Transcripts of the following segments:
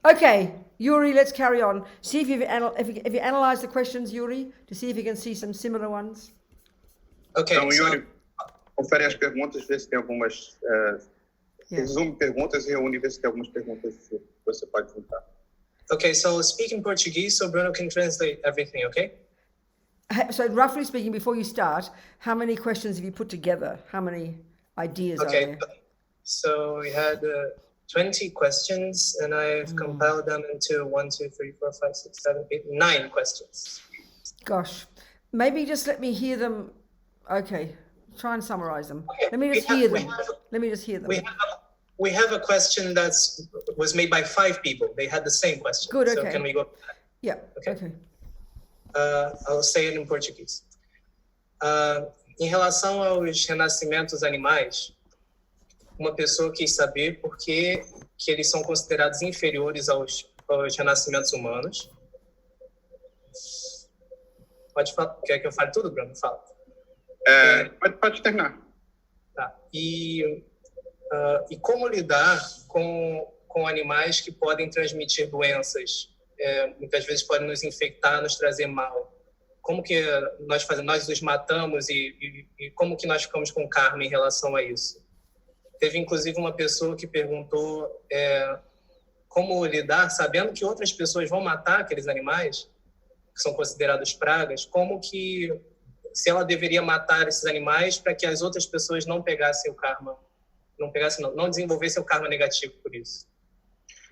Okay, Yuri, let's carry on. See if if you analyze the questions, Yuri, to see if you can see some similar ones. Okay, Então, Yuri, confere as perguntas, vê se tem algumas. Resume perguntas e reúne, vê se tem algumas perguntas que você pode juntar. Okay, so speak in Portuguese so Bruno can translate everything, okay? So, roughly speaking, before you start, how many questions have you put together? How many ideas are Okay, there? so we had 20 questions and I've compiled them into 1, 2, 3, 4, 5, 6, 7, 8, 9 questions. Gosh, maybe just let me hear them. Okay, try and summarize them. Okay, Let me just hear them. Let me just hear them. We have a question that was made by 5 people. They had the same question. Good, So okay. can we go? Yeah, okay. I'll say it in Portuguese. Em relação aos renascimentos animais, uma pessoa quis saber por que eles são considerados inferiores aos renascimentos humanos. Pode falar. Quer que eu fale tudo, Bruno? Fala. Pode terminar. Tá. E como lidar com animais que podem transmitir doenças, muitas vezes podem nos infectar, nos trazer mal. Como que nós os matamos e como que nós ficamos com karma em relação a isso? Teve inclusive uma pessoa que perguntou como lidar, sabendo que outras pessoas vão matar aqueles animais que são considerados pragas, se ela deveria matar esses animais para que as outras pessoas não pegassem o karma, não desenvolvessem o karma negativo por isso.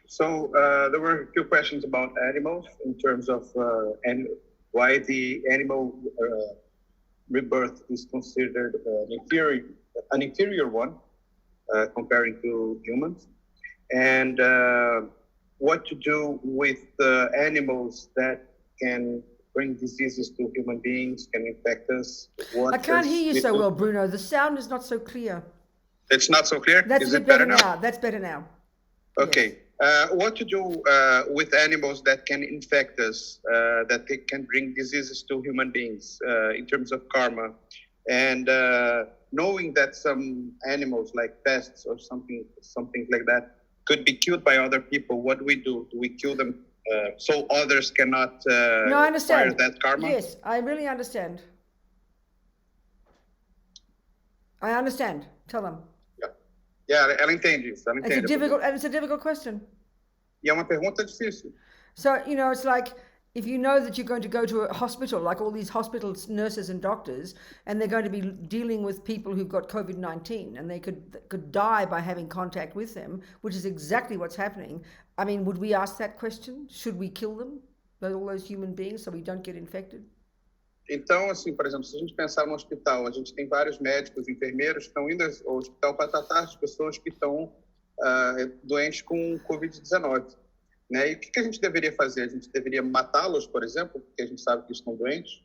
So there were a few questions about animals in terms of and why the animal rebirth is considered an inferior one comparing to humans, and what to do with animals that can bring diseases to human beings, can infect us. I can't hear you so well, Bruno. The sound is not so clear. It's not so clear? That's a bit better now. That's better now. Okay. Yes. What to do with animals that can infect us, that they can bring diseases to human beings in terms of karma, and knowing that some animals like pests or something like that could be killed by other people, what do we do? Do we kill them so others cannot No, I understand. acquire that karma? Yes, I really understand. I understand. Tell them. Yeah, ela entende isso. Ela entende. It's a difficult question. E é uma pergunta difícil. So, it's like if you know that you're going to go to a hospital, like all these hospital nurses and doctors, and they're going to be dealing with people who've got COVID-19 and they could die by having contact with them, which is exactly what's happening. I mean, would we ask that question? Should we kill them, all those human beings, so we don't get infected? Então, assim, por exemplo, se a gente pensar no hospital, a gente tem vários médicos, enfermeiros que estão indo ao hospital para tratar as pessoas que estão doentes com Covid-19. Né? E o que a gente deveria fazer? A gente deveria matá-los, por exemplo, porque a gente sabe que estão doentes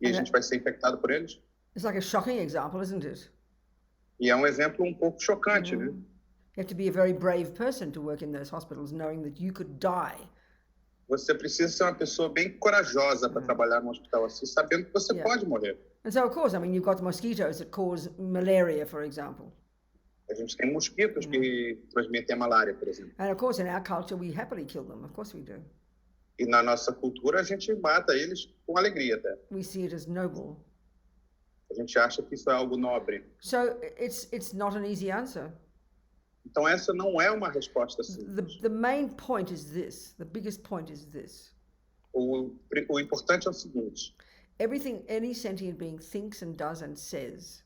e a gente vai ser infectado por eles? It's like a shocking example, isn't it? E é um exemplo um pouco chocante, né? You have to be a very brave person to work in those hospitals, knowing that you could die. Você precisa ser uma pessoa bem corajosa para trabalhar num hospital assim, sabendo que você pode morrer. And so, of course, I mean, you've got mosquitoes that cause malaria, for example. A gente tem mosquitos que transmitem a malária, por exemplo. And of course, in our culture, we happily kill them. Of course we do. E na nossa cultura, a gente mata eles com alegria até. We see it as noble. A gente acha que isso é algo nobre. So it's not an easy answer. Então essa não é uma resposta simples. The main point is this. The biggest point is this. O importante é o seguinte. Everything any sentient being thinks and does and says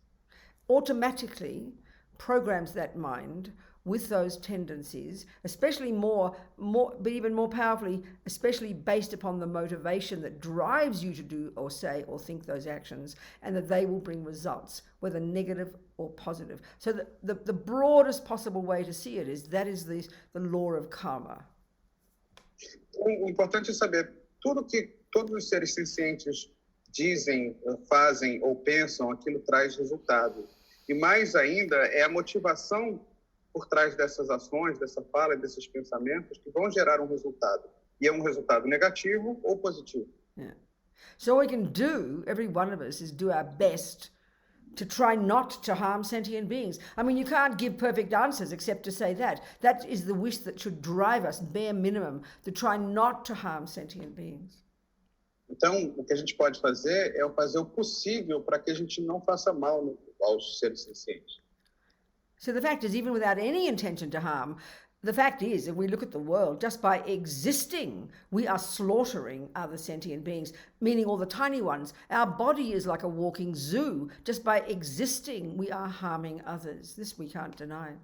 automatically programs that mind with those tendencies, especially but even more powerfully, especially based upon the motivation that drives you to do or say or think those actions, and that they will bring results, whether negative or positive. So the broadest possible way to see it is the law of karma. O importante é saber tudo que todos os seres sencientes dizem, fazem ou pensam, aquilo traz resultado. E mais ainda é a motivação por trás dessas ações, dessa fala, desses pensamentos que vão gerar um resultado. E é um resultado negativo ou positivo. Yeah. So all we can do, every one of us, is do our best to try not to harm sentient beings. I mean, you can't give perfect answers except to say that. That is the wish that should drive us, bare minimum, to try not to harm sentient beings. Então, o que a gente pode fazer é fazer o possível para que a gente não faça mal aos seres sencientes. So the fact is, even without any intention to harm, the fact is, if we look at the world, just by existing, we are slaughtering other sentient beings, meaning all the tiny ones. Our body is like a walking zoo. Just by existing, we are harming others. This we can't deny.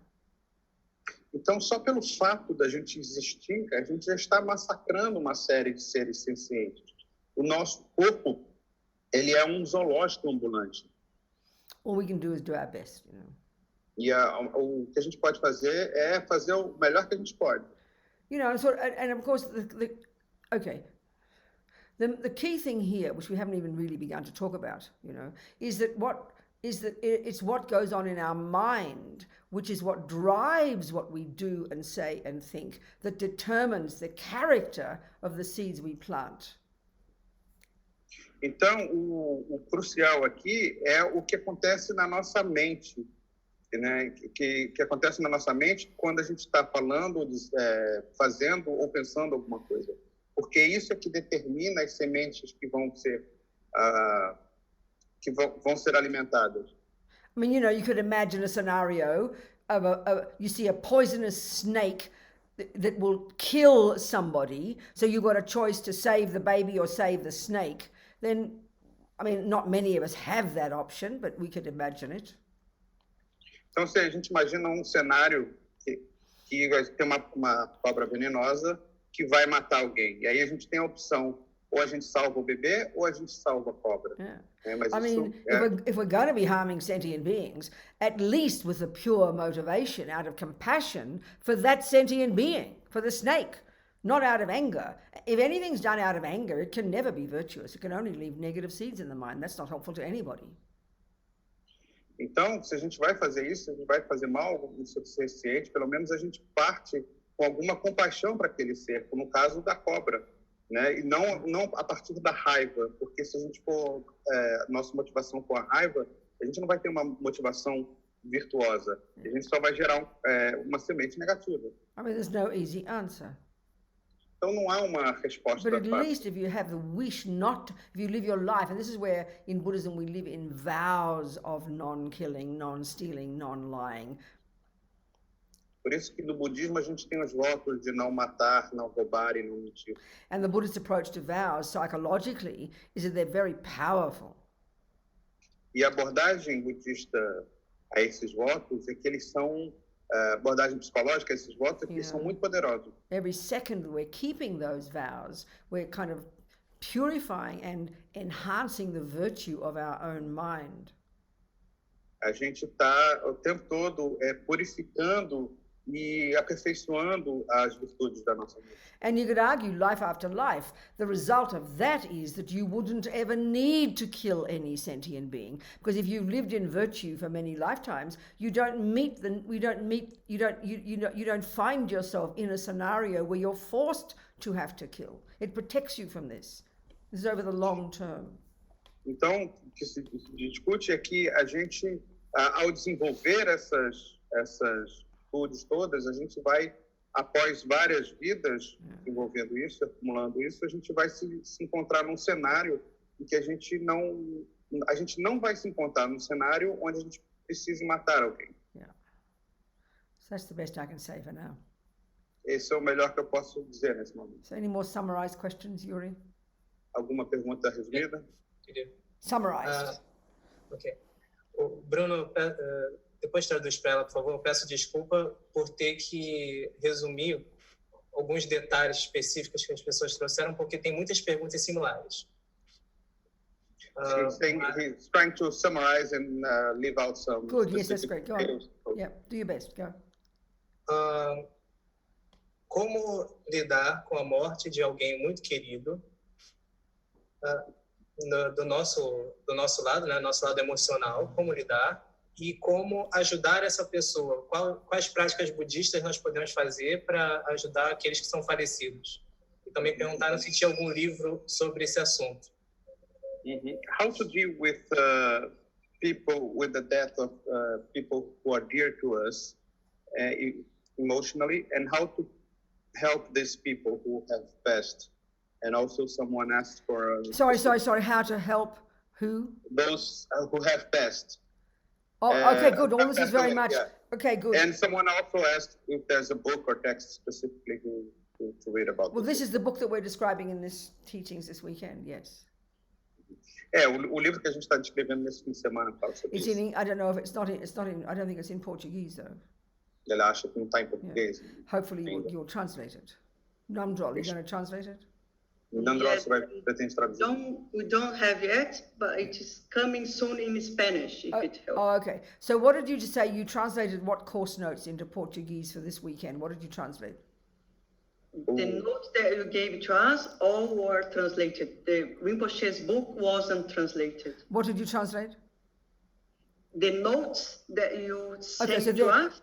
Então, só pelo fato da gente existir, a gente já está massacrando uma série de seres sencientes. O nosso corpo, ele é um zoológico ambulante. All we can do is do our best, you know. E o que a gente pode fazer é fazer o melhor que a gente pode. You know, and of course, the key thing here, which we haven't even really begun to talk about, you know, is that it's what goes on in our mind, which is what drives what we do and say and think, that determines the character of the seeds we plant. Então, o crucial aqui é o que acontece na nossa mente, né? Que acontece na nossa mente quando a gente está falando, fazendo ou pensando alguma coisa. Porque isso é que determina as sementes que vão ser alimentadas. I mean, you know, you could imagine a scenario of you see a poisonous snake that will kill somebody, so you've got a choice to save the baby or save the snake. Then, I mean, not many of us have that option, but we could imagine it. Então, se a gente imagina um cenário que vai ter uma cobra venenosa que vai matar alguém, e aí a gente tem a opção, ou a gente salva o bebê, ou a gente salva a cobra. Yeah. Mas I mean, if we're going to be harming sentient beings, at least with a pure motivation, out of compassion for that sentient being, for the snake, not out of anger. If anything's done out of anger, it can never be virtuous. It can only leave negative seeds in the mind. That's not helpful to anybody. Então, se a gente vai fazer isso, se a gente vai fazer mal no ser senciente, pelo menos a gente parte com alguma compaixão para aquele ser, como no caso da cobra, né? E não a partir da raiva, porque se a gente for nossa motivação for a raiva, a gente não vai ter uma motivação virtuosa. A gente só vai gerar uma semente negativa. I mean, there's no easy answer. Então não há uma resposta But at fácil. least if you have the wish not, if you live your life, and this is where in Buddhism we live in vows of non-killing, non-stealing, non-lying. Por isso que no budismo a gente tem os votos de não matar, não roubar e não mentir. And the Buddhist approach to vows psychologically is that they're very powerful. E a abordagem budista a esses votos é que eles são abordagem psicológica a esses votos é que eles são muito poderosos. Every second we're keeping those vows, we're kind of purifying and enhancing the virtue of our own mind. A gente está o tempo todo purificando e aperfeiçoando as virtudes da nossa vida. And you could argue life after life, the result of that is that you wouldn't ever need to kill any sentient being, because if you've lived in virtue for many lifetimes, you don't find yourself in a scenario where you're forced to have to kill. It protects you from this. This is over the long term. Então, o que se discute é que a gente, ao desenvolver essas virtudes todas, a gente vai, após várias vidas envolvendo isso, acumulando isso, a gente vai se encontrar num cenário em que a gente não vai se encontrar num cenário onde a gente precise matar alguém. Yeah. So that's the best I can say for now. Esse é o melhor que eu posso dizer nesse momento. So any more summarized questions, Yuri? Alguma pergunta resumida? Summarized. Ok. O Bruno, depois traduz para ela, por favor. Eu peço desculpa por ter que resumir alguns detalhes específicos que as pessoas trouxeram, porque tem muitas perguntas similares. He's trying to summarize and leave out some. Good, yes, that's great. Go on. Yeah, do your best. Go. Como lidar com a morte de alguém muito querido do nosso lado, né, nosso lado emocional, como lidar e como ajudar essa pessoa. Quais práticas budistas nós podemos fazer para ajudar aqueles que são falecidos? E também perguntaram se tinha algum livro sobre esse assunto. How to deal with people with the death of people who are dear to us emotionally, and how to help these people who have passed. And also someone asked for... Sorry, how to help who? Those who have passed. Oh, okay, good. All this is very much... Yeah. Okay, good. And someone also asked if there's a book or text specifically to read about. Well, this is the book that we're describing in this teachings this weekend, yes. O livro que a gente está descrevendo nesse fim de semana fala sobre It's isso. in, I don't know if it's not in, I don't think it's in Portuguese though. Ele acha que não está em português. Hopefully you'll translate it. Namdrol, you're going to translate it? Nandros pretende traduzir. We don't have yet, but it is coming soon in Spanish, if it helps. Oh, okay. So what did you just say? You translated what course notes into Portuguese for this weekend? What did you translate? The notes that you gave to us all were translated. The Rinpoche's book wasn't translated. What did you translate? The notes that you sent Okay, so to us.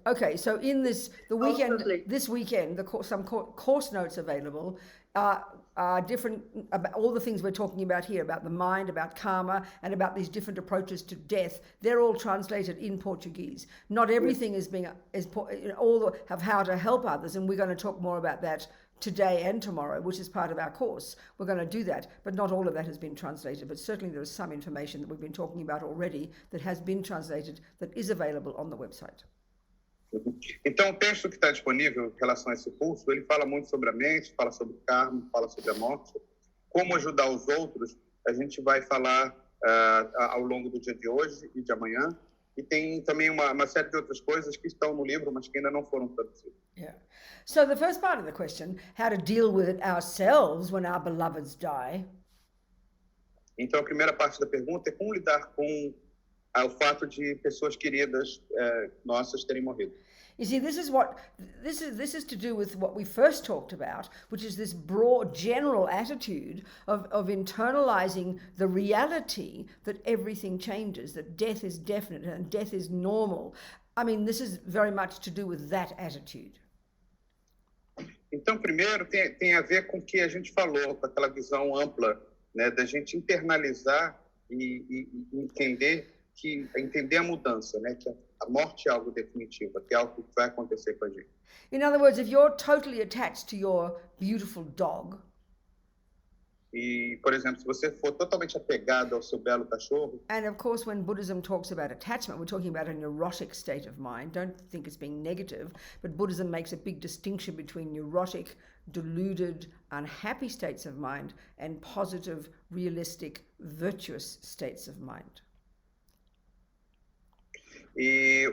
okay. So in this weekend, translate. this weekend, some course notes available are different about all the things we're talking about here, about the mind, about karma, and about these different approaches to death. They're all translated in Portuguese. Not everything is all of how to help others, and we're going to talk more about that today and tomorrow, which is part of our course. We're going to do that, but not all of that has been translated. But certainly there is some information that we've been talking about already that has been translated, that is available on the website. Então, o texto que está disponível em relação a esse curso, ele fala muito sobre a mente, fala sobre o karma, fala sobre a morte. Como ajudar os outros, a gente vai falar ao longo do dia de hoje e de amanhã. E tem também uma série de outras coisas que estão no livro, mas que ainda não foram traduzidas. Yeah. So the first part of the question, how to deal with it ourselves when our beloveds die. Então, a primeira parte da pergunta é como lidar com o fato de pessoas queridas nossas terem morrido. You see, this is to do with what we first talked about, which is this broad, general attitude of internalizing the reality that everything changes, that death is definite and death is normal. I mean, this is very much to do with that attitude. Então, primeiro, tem a ver com o que a gente falou, com aquela visão ampla, né, da gente internalizar e entender a mudança, né, que a morte é algo definitivo, que é algo que vai acontecer com a gente. In other words, if you're totally attached to your beautiful dog, E, por exemplo, se você for totalmente apegado ao seu belo cachorro, and of course when Buddhism talks about attachment, we're talking about a neurotic state of mind. Don't think it's being negative, but Buddhism makes a big distinction between neurotic, deluded, unhappy states of mind and positive, realistic, virtuous states of mind. e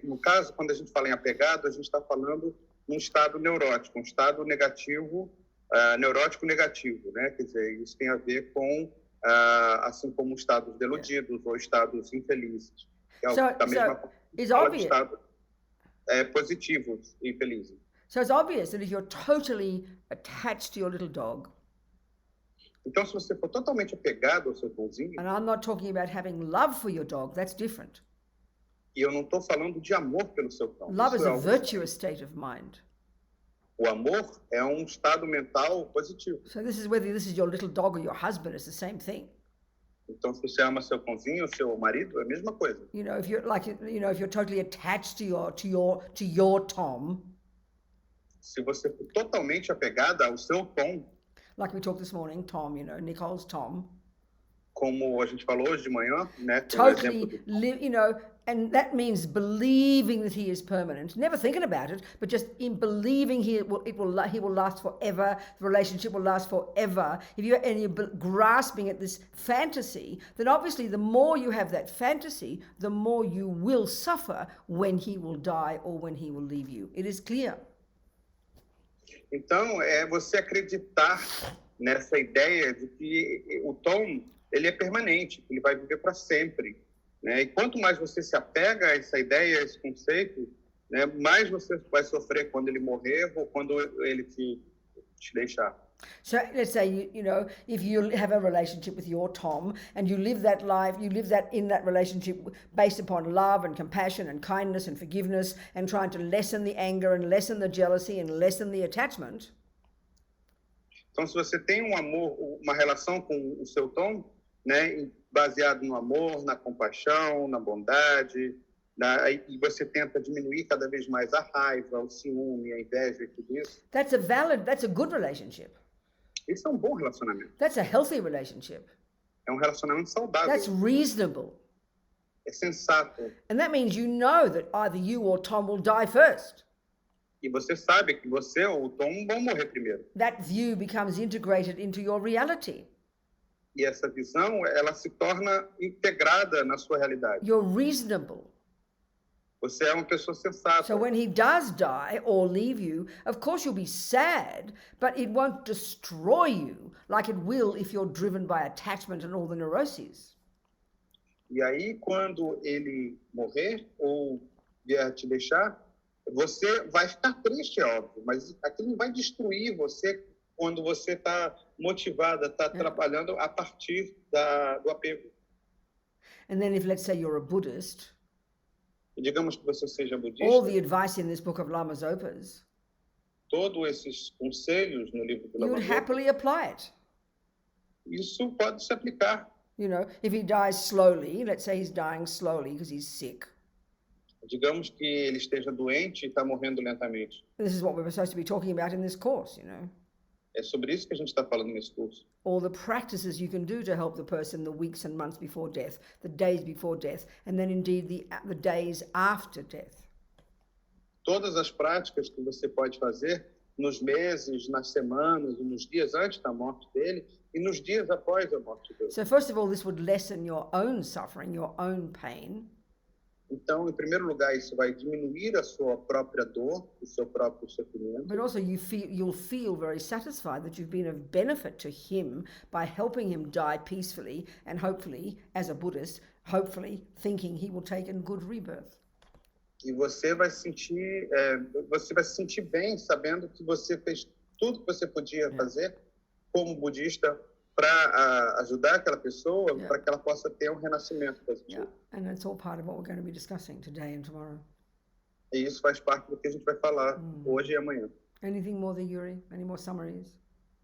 no caso, quando a gente fala em apegado, a gente está falando num estado neurótico, um estado negativo, neurótico negativo, né? Quer dizer, isso tem a ver com, assim como estados deludidos ou estados infelizes. Que é da mesma forma de estados positivos e felizes. So it's obvious that if you're totally attached to your little dog, então, se você for totalmente apegado ao seu cãozinho, and I'm not talking about having love for your dog, that's different. E eu não estou falando de amor pelo seu cão. Love is a virtuous state of mind. O amor é um estado mental positivo. So this is whether this is your little dog or your husband, it's the same thing. Então, se você ama seu cãozinho, seu marido, é a mesma coisa. You know, if you're if you're totally attached to your Tom, se você for totalmente apegada ao seu Tom, like we talked this morning, Tom, Nicole's Tom. Como a gente falou hoje de manhã, né? Totally, and that means believing that he is permanent, never thinking about it, but just in believing he will last forever. The relationship will last forever. If you're grasping at this fantasy, then obviously the more you have that fantasy, the more you will suffer when he will die or when he will leave you. It is clear. Então, é você acreditar nessa ideia de que o Tom, ele é permanente, ele vai viver para sempre, né? E quanto mais você se apega a essa ideia, a esse conceito, né, mais você vai sofrer quando ele morrer ou quando ele te deixar. So let's say, if you have a relationship with your Tom and you live that life, in that relationship based upon love and compassion and kindness and forgiveness and trying to lessen the anger and lessen the jealousy and lessen the attachment. Então, se você tem um amor, uma relação com o seu Tom, né, baseado no amor, na compaixão, na bondade, e você tenta diminuir cada vez mais a raiva, o ciúme, a inveja e tudo isso. That's a good relationship. Isso é um bom relacionamento. That's a healthy relationship. É um relacionamento saudável. That's reasonable. É sensato. And that means you know that either you or Tom will die first. E você sabe que você ou o Tom vão morrer primeiro. That view becomes integrated into your reality. E essa visão, ela se torna integrada na sua realidade. You're reasonable. Você é uma pessoa sensata. So when he does die or leave you, of course you'll be sad, but it won't destroy you like it will if you're driven by attachment and all the neuroses. E aí, quando ele morrer ou vier te deixar, você vai ficar triste, é óbvio, mas aquilo não vai destruir você quando você está motivada, está trabalhando a partir do apego. And then if, let's say, you're a Buddhist, E digamos que você seja budista, all the advice in this book of Lama Zopa's, todos esses conselhos no livro do you Lama would Zopa, happily apply it. isso pode se aplicar. You know, if he dies slowly, let's say he's dying slowly because he's sick. Digamos que ele esteja doente e está morrendo lentamente. This is what we were supposed to be talking about in this course, you know. É sobre isso que a gente está falando nesse curso. All the practices you can do to help the person the weeks and months before death, the days before death, and then indeed the days after death. Todas as práticas que você pode fazer nos meses, nas semanas, e nos dias antes da morte dele e nos dias após a morte dele. So first of all, this would lessen your own suffering, your own pain. Então, em primeiro lugar, isso vai diminuir a sua própria dor, o seu próprio sofrimento. But also you'll feel very satisfied that you've been of benefit to him by helping him die peacefully and hopefully, as a Buddhist, hopefully thinking he will take a good rebirth. E você vai se sentir bem sabendo que você fez tudo que você podia fazer como budista para ajudar aquela pessoa, para que ela possa ter um renascimento positivo. And that's all part of what we're going to be discussing today and tomorrow. E isso faz parte do que a gente vai falar hoje e amanhã. Anything more there, Yuri? Any more summaries?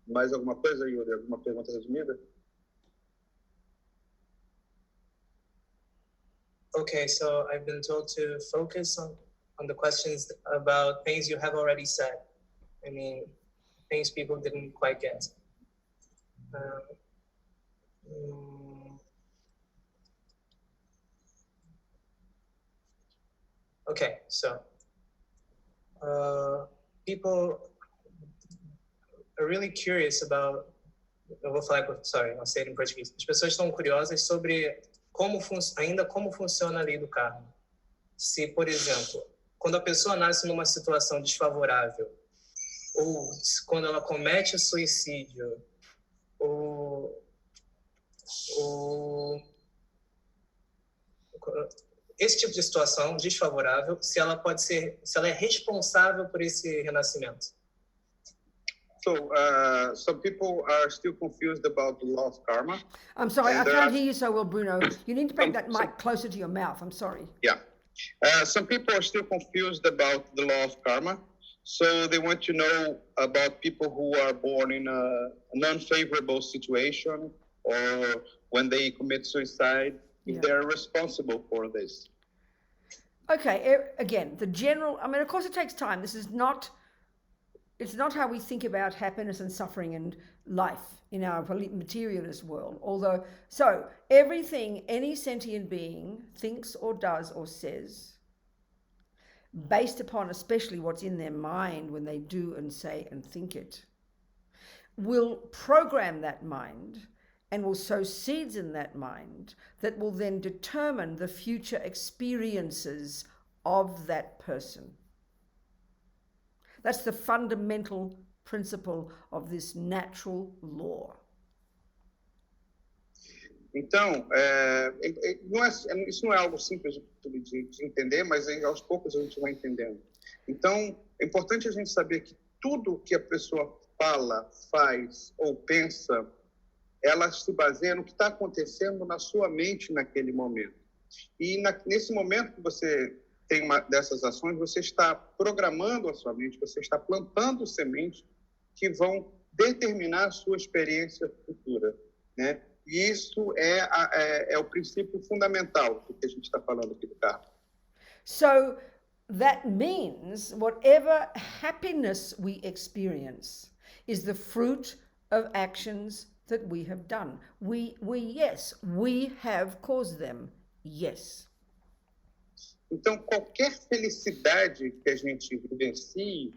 Mais alguma coisa, Yuri? Alguma pergunta resumida? Okay, so I've been told to focus on the questions about things you have already said. I mean, things people didn't quite get. Okay, so people are really curious about. I'll say it in Portuguese. As pessoas estão curiosas sobre como funciona a lei do karma. Se, por exemplo, quando a pessoa nasce numa situação desfavorável, ou quando ela comete o suicídio, ou esse tipo de situação desfavorável, se ela é responsável por esse renascimento. So, some people are still confused about the law of karma. I'm sorry, I can't hear you so well, Bruno. You need to bring that mic closer to your mouth. I'm sorry. Yeah. Some people are still confused about the law of karma. So they want to know about people who are born in an unfavorable situation or when they commit suicide, if they're responsible for this. Okay, again, of course it takes time. It's not how we think about happiness and suffering and life in our materialist world. So everything any sentient being thinks or does or says, based upon especially what's in their mind when they do and say and think it, will program that mind and will sow seeds in that mind that will then determine the future experiences of that person. That's the fundamental principle of this natural law. Então, isso não é algo simples de entender, mas aos poucos a gente vai entendendo. Então, é importante a gente saber que tudo que a pessoa fala, faz ou pensa, ela se baseia no que está acontecendo na sua mente naquele momento. E nesse momento que você tem uma dessas ações, você está programando a sua mente, você está plantando sementes que vão determinar a sua experiência futura, né? E isso é o princípio fundamental do que a gente está falando aqui do karma. So that means whatever happiness we experience is the fruit of actions that we have done. Yes, we have caused them. Yes. Então, qualquer felicidade que a gente vivencie,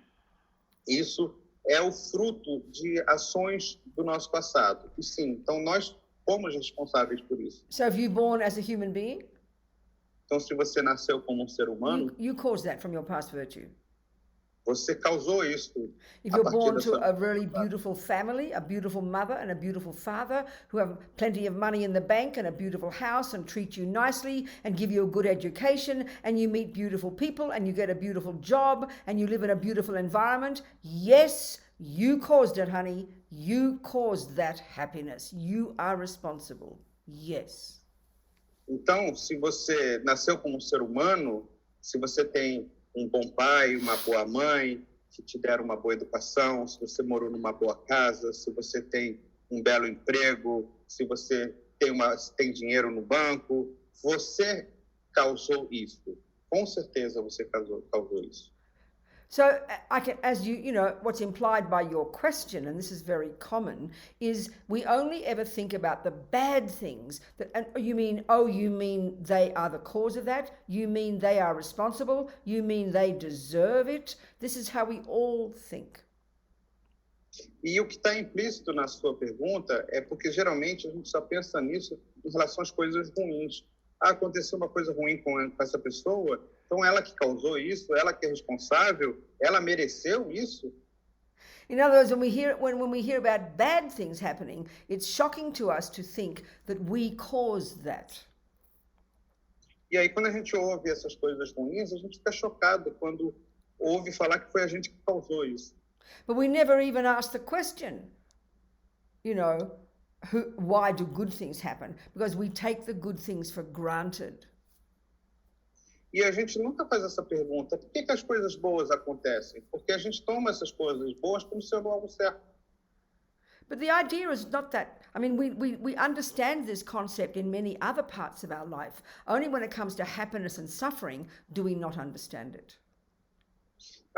isso é o fruto de ações do nosso passado. E sim, então nós somos responsáveis por isso. So have you born as a human being? Então, se você nasceu como um ser humano, You caused that from your past virtue. você causou isso. If a you're partir born da to sua... a really beautiful family, a beautiful mother and a beautiful father who have plenty of money in the bank and a beautiful house and treat you nicely and give you a good education and you meet beautiful people and you get a beautiful job and you live in a beautiful environment, yes, you caused it, honey. You caused that happiness. You are responsible. Yes. Então, se você nasceu como um ser humano, se você tem um bom pai, uma boa mãe, que te deram uma boa educação, se você morou numa boa casa, se você tem um belo emprego, se você tem dinheiro no banco, você causou isso. Com certeza você causou isso. So I can, as you know, what's implied by your question, and this is very common, is we only ever think about the bad things. And you mean they are the cause of that? You mean they are responsible? You mean they deserve it? This is how we all think. E o que está implícito na sua pergunta é porque geralmente a gente só pensa nisso em relação às coisas ruins. Aconteceu uma coisa ruim com essa pessoa, então ela que causou isso, ela que é responsável, ela mereceu isso? In other words, when we hear about bad things happening, it's shocking to us to think that we caused that. E aí quando a gente ouve essas coisas ruins, a gente fica chocado quando ouve falar que foi a gente que causou isso. But we never even ask the question, you know, why do good things happen? Because we take the good things for granted. E a gente nunca faz essa pergunta, por que as coisas boas acontecem? Porque a gente toma essas coisas boas como sendo algo certo. But the idea is not that. I mean, we understand this concept in many other parts of our life. Only when it comes to happiness and suffering do we not understand it.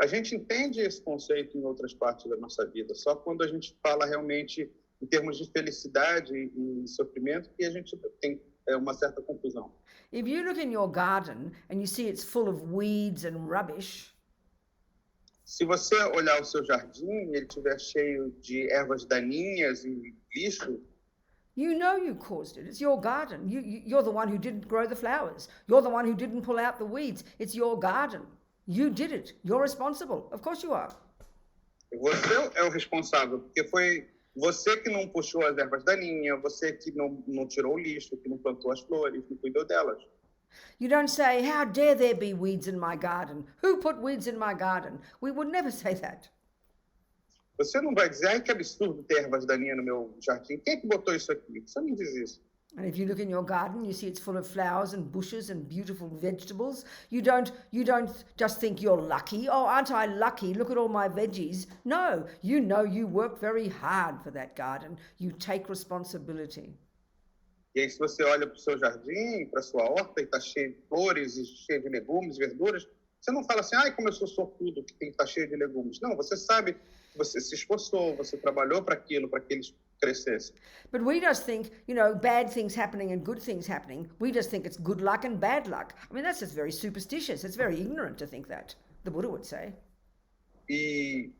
A gente entende esse conceito em outras partes da nossa vida, só quando a gente fala realmente em termos de felicidade e sofrimento que a gente tem uma certa confusão. If you look in your garden and you see it's full of weeds and rubbish, se você olhar o seu jardim e ele estiver cheio de ervas daninhas e lixo, you know you caused it. It's your garden. You're the one who didn't grow the flowers. You're the one who didn't pull out the weeds. It's your garden. You did it. You're responsible. Of course you are. Você é o responsável, porque foi você que não puxou as ervas daninhas, você que não tirou o lixo, que não plantou as flores, que cuidou delas. You don't say, how dare there be weeds in my garden? Who put weeds in my garden? We would never say that. Você não vai dizer, ai, que absurdo ter ervas daninhas no meu jardim. Quem é que botou isso aqui? Você não diz isso. And if you look in your garden, you see it's full of flowers and bushes and beautiful vegetables. You don't just think you're lucky. Oh, aren't I lucky? Look at all my veggies. No, you know you work very hard for that garden. You take responsibility. E aí, se você olha para o seu jardim, para a sua horta, e está cheio de flores, e cheio de legumes, verduras, você não fala assim, ai, como eu sou sortudo, que tem que estar cheio de legumes. Não, você sabe que você se esforçou, você trabalhou para aquilo, para que eles crescessem. But we just think, you know, bad things happening and good things happening. We just think it's good luck and bad luck. I mean, that's just very superstitious. It's very ignorant to think that, the Buddha would say. E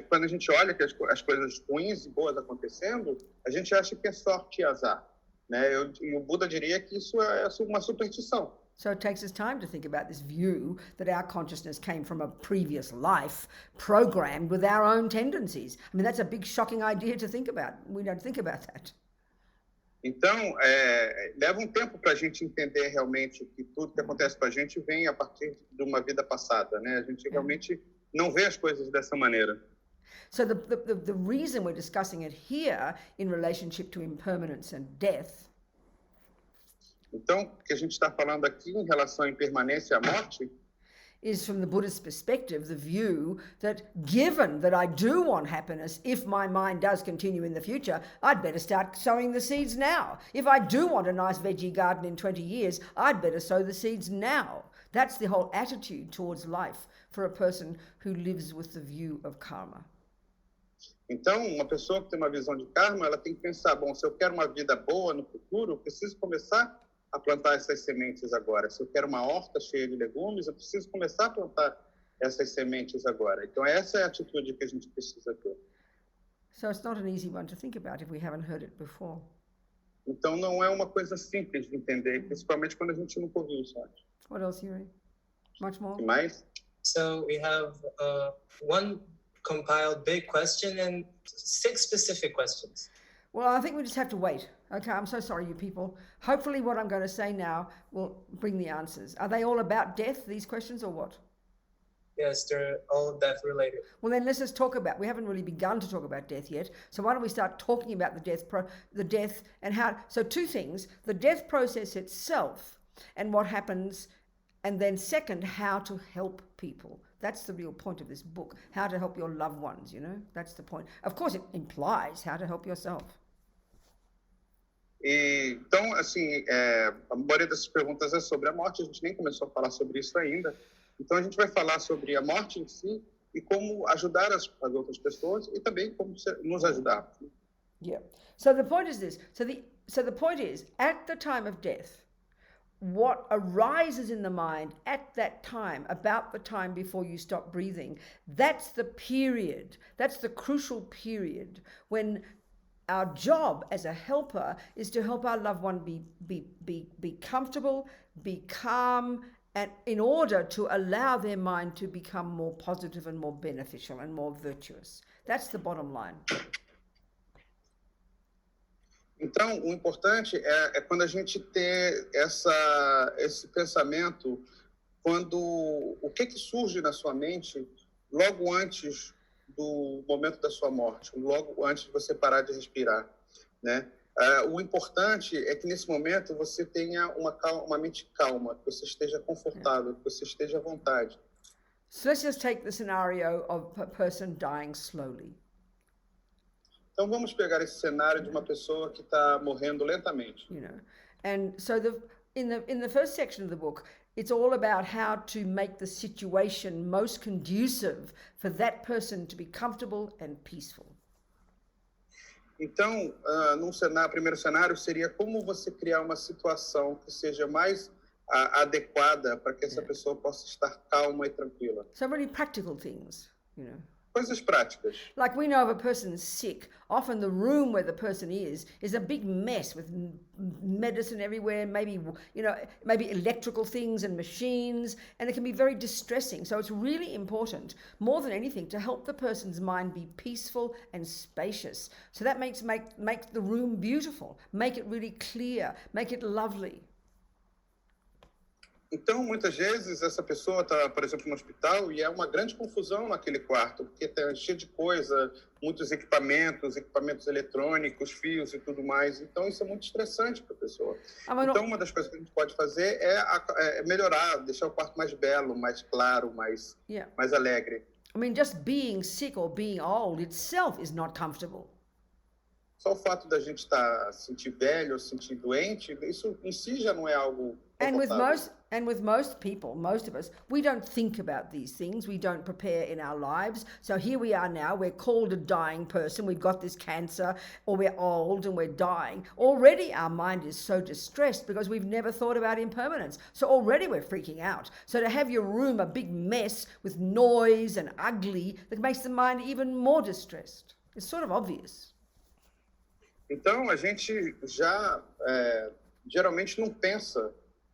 quando a gente olha que as coisas ruins e boas acontecendo, a gente acha que é sorte e azar. Né? E o Buda diria que isso é uma superstição. So it takes us time to think about this view that our consciousness came from a previous life programmed with our own tendencies. I mean, that's a big shocking idea to think about. We don't think about that. Então, leva um tempo para a gente entender realmente que tudo que acontece com a gente vem a partir de uma vida passada, né? A gente realmente não vê as coisas dessa maneira. So the reason we're discussing it here in relationship to impermanence and death. Então, o que a gente está falando aqui em relação à impermanência e à morte is, from the Buddhist perspective, the view that given that I do want happiness, if my mind does continue in the future, I'd better start sowing the seeds now. If I do want a nice veggie garden in 20 years, I'd better sow the seeds now. That's the whole attitude towards life for a person who lives with the view of karma. Então, uma pessoa que tem uma visão de karma, ela tem que pensar, bom, se eu quero uma vida boa no futuro, eu preciso começar a plantar essas sementes agora. Se eu quero uma horta cheia de legumes, eu preciso começar a plantar essas sementes agora. Então, essa é a atitude que a gente precisa ter. So it's not an easy one to think about if we haven't heard it before. Então, não é uma coisa simples de entender, principalmente quando a gente nunca ouviu isso antes. What else, Yuri? Much more? E mais? So we have one compiled big question and 6 specific questions. Well, I think we just have to wait. Okay, I'm so sorry, you people. Hopefully what I'm going to say now will bring the answers. Are they all about death, these questions, or what? Yes, they're all death related. Well, then let's just talk about, we haven't really begun to talk about death yet. So why don't we start talking about the death and how, so 2 things, the death process itself and what happens, and then second, how to help people. That's the real point of this book, how to help your loved ones, you know, that's the point. Of course, it implies how to help yourself. Então, assim, a maioria dessas perguntas é sobre a morte, a gente nem começou a falar sobre isso ainda. Então, a gente vai falar sobre a morte em si e como ajudar as outras pessoas e também como nos ajudar. Yeah. So the point is this. So the point is, at the time of death, what arises in the mind at that time, about the time before you stop breathing, that's the period, that's the crucial period when our job as a helper is to help our loved one be comfortable, be calm, and in order to allow their mind to become more positive and more beneficial and more virtuous. That's the bottom line. Então, o importante é quando a gente ter esse pensamento, quando o que surge na sua mente logo antes do momento da sua morte, logo antes de você parar de respirar, né? O importante é que nesse momento você tenha uma mente calma, que você esteja confortável, que você esteja à vontade. So let's just take the scenario of a person dying slowly. Então vamos pegar esse cenário de uma pessoa que está morrendo lentamente. You know, and so in the first section of the book, it's all about how to make the situation most conducive for that person to be comfortable and peaceful. Então, no primeiro cenário seria como você criar uma situação que seja mais adequada para que essa pessoa possa estar calma e tranquila. So really practical things, you know. Coisas práticas. Like we know if a person's sick, often the room where the person is a big mess with medicine everywhere, maybe, you know, maybe electrical things and machines, and it can be very distressing. So it's really important, more than anything, to help the person's mind be peaceful and spacious. So that makes the room beautiful, make it really clear, make it lovely. Então, muitas vezes, essa pessoa está, por exemplo, no hospital e é uma grande confusão naquele quarto, porque está cheio de coisa, muitos equipamentos eletrônicos, fios e tudo mais. Então, isso é muito estressante para a pessoa. Então, uma das coisas que a gente pode fazer é melhorar, deixar o quarto mais belo, mais claro, mais alegre. I mean, just being sick or being old itself is not comfortable. Só o fato da gente estar sentir velho ou sentir doente, isso em si já não é algo confortável. And with most people, most of us, we don't think about these things. We don't prepare in our lives. So here we are now, we're called a dying person. We've got this cancer, or we're old and we're dying. Already our mind is so distressed because we've never thought about impermanence. So already we're freaking out. So to have your room a big mess with noise and ugly, that makes the mind even more distressed. It's sort of obvious. Então, a gente já geralmente não pensa,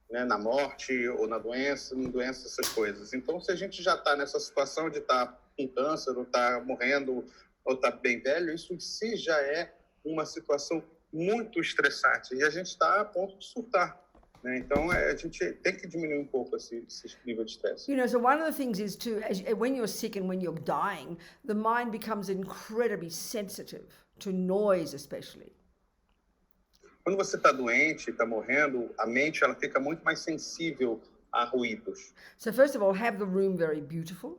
né, na morte ou na doença, essas coisas. Então, se a gente já está nessa situação de estar com câncer, ou estar morrendo, ou estar bem velho, isso em si já é uma situação muito estressante. E a gente está a ponto de surtar. Né? Então, a gente tem que diminuir um pouco esse nível de estresse. You know, so one of the things is when you're sick and when you're dying, the mind becomes incredibly sensitive to noise, especially. Quando você está doente, está morrendo, a mente ela fica muito mais sensível a ruídos. So first of all, have the room very beautiful,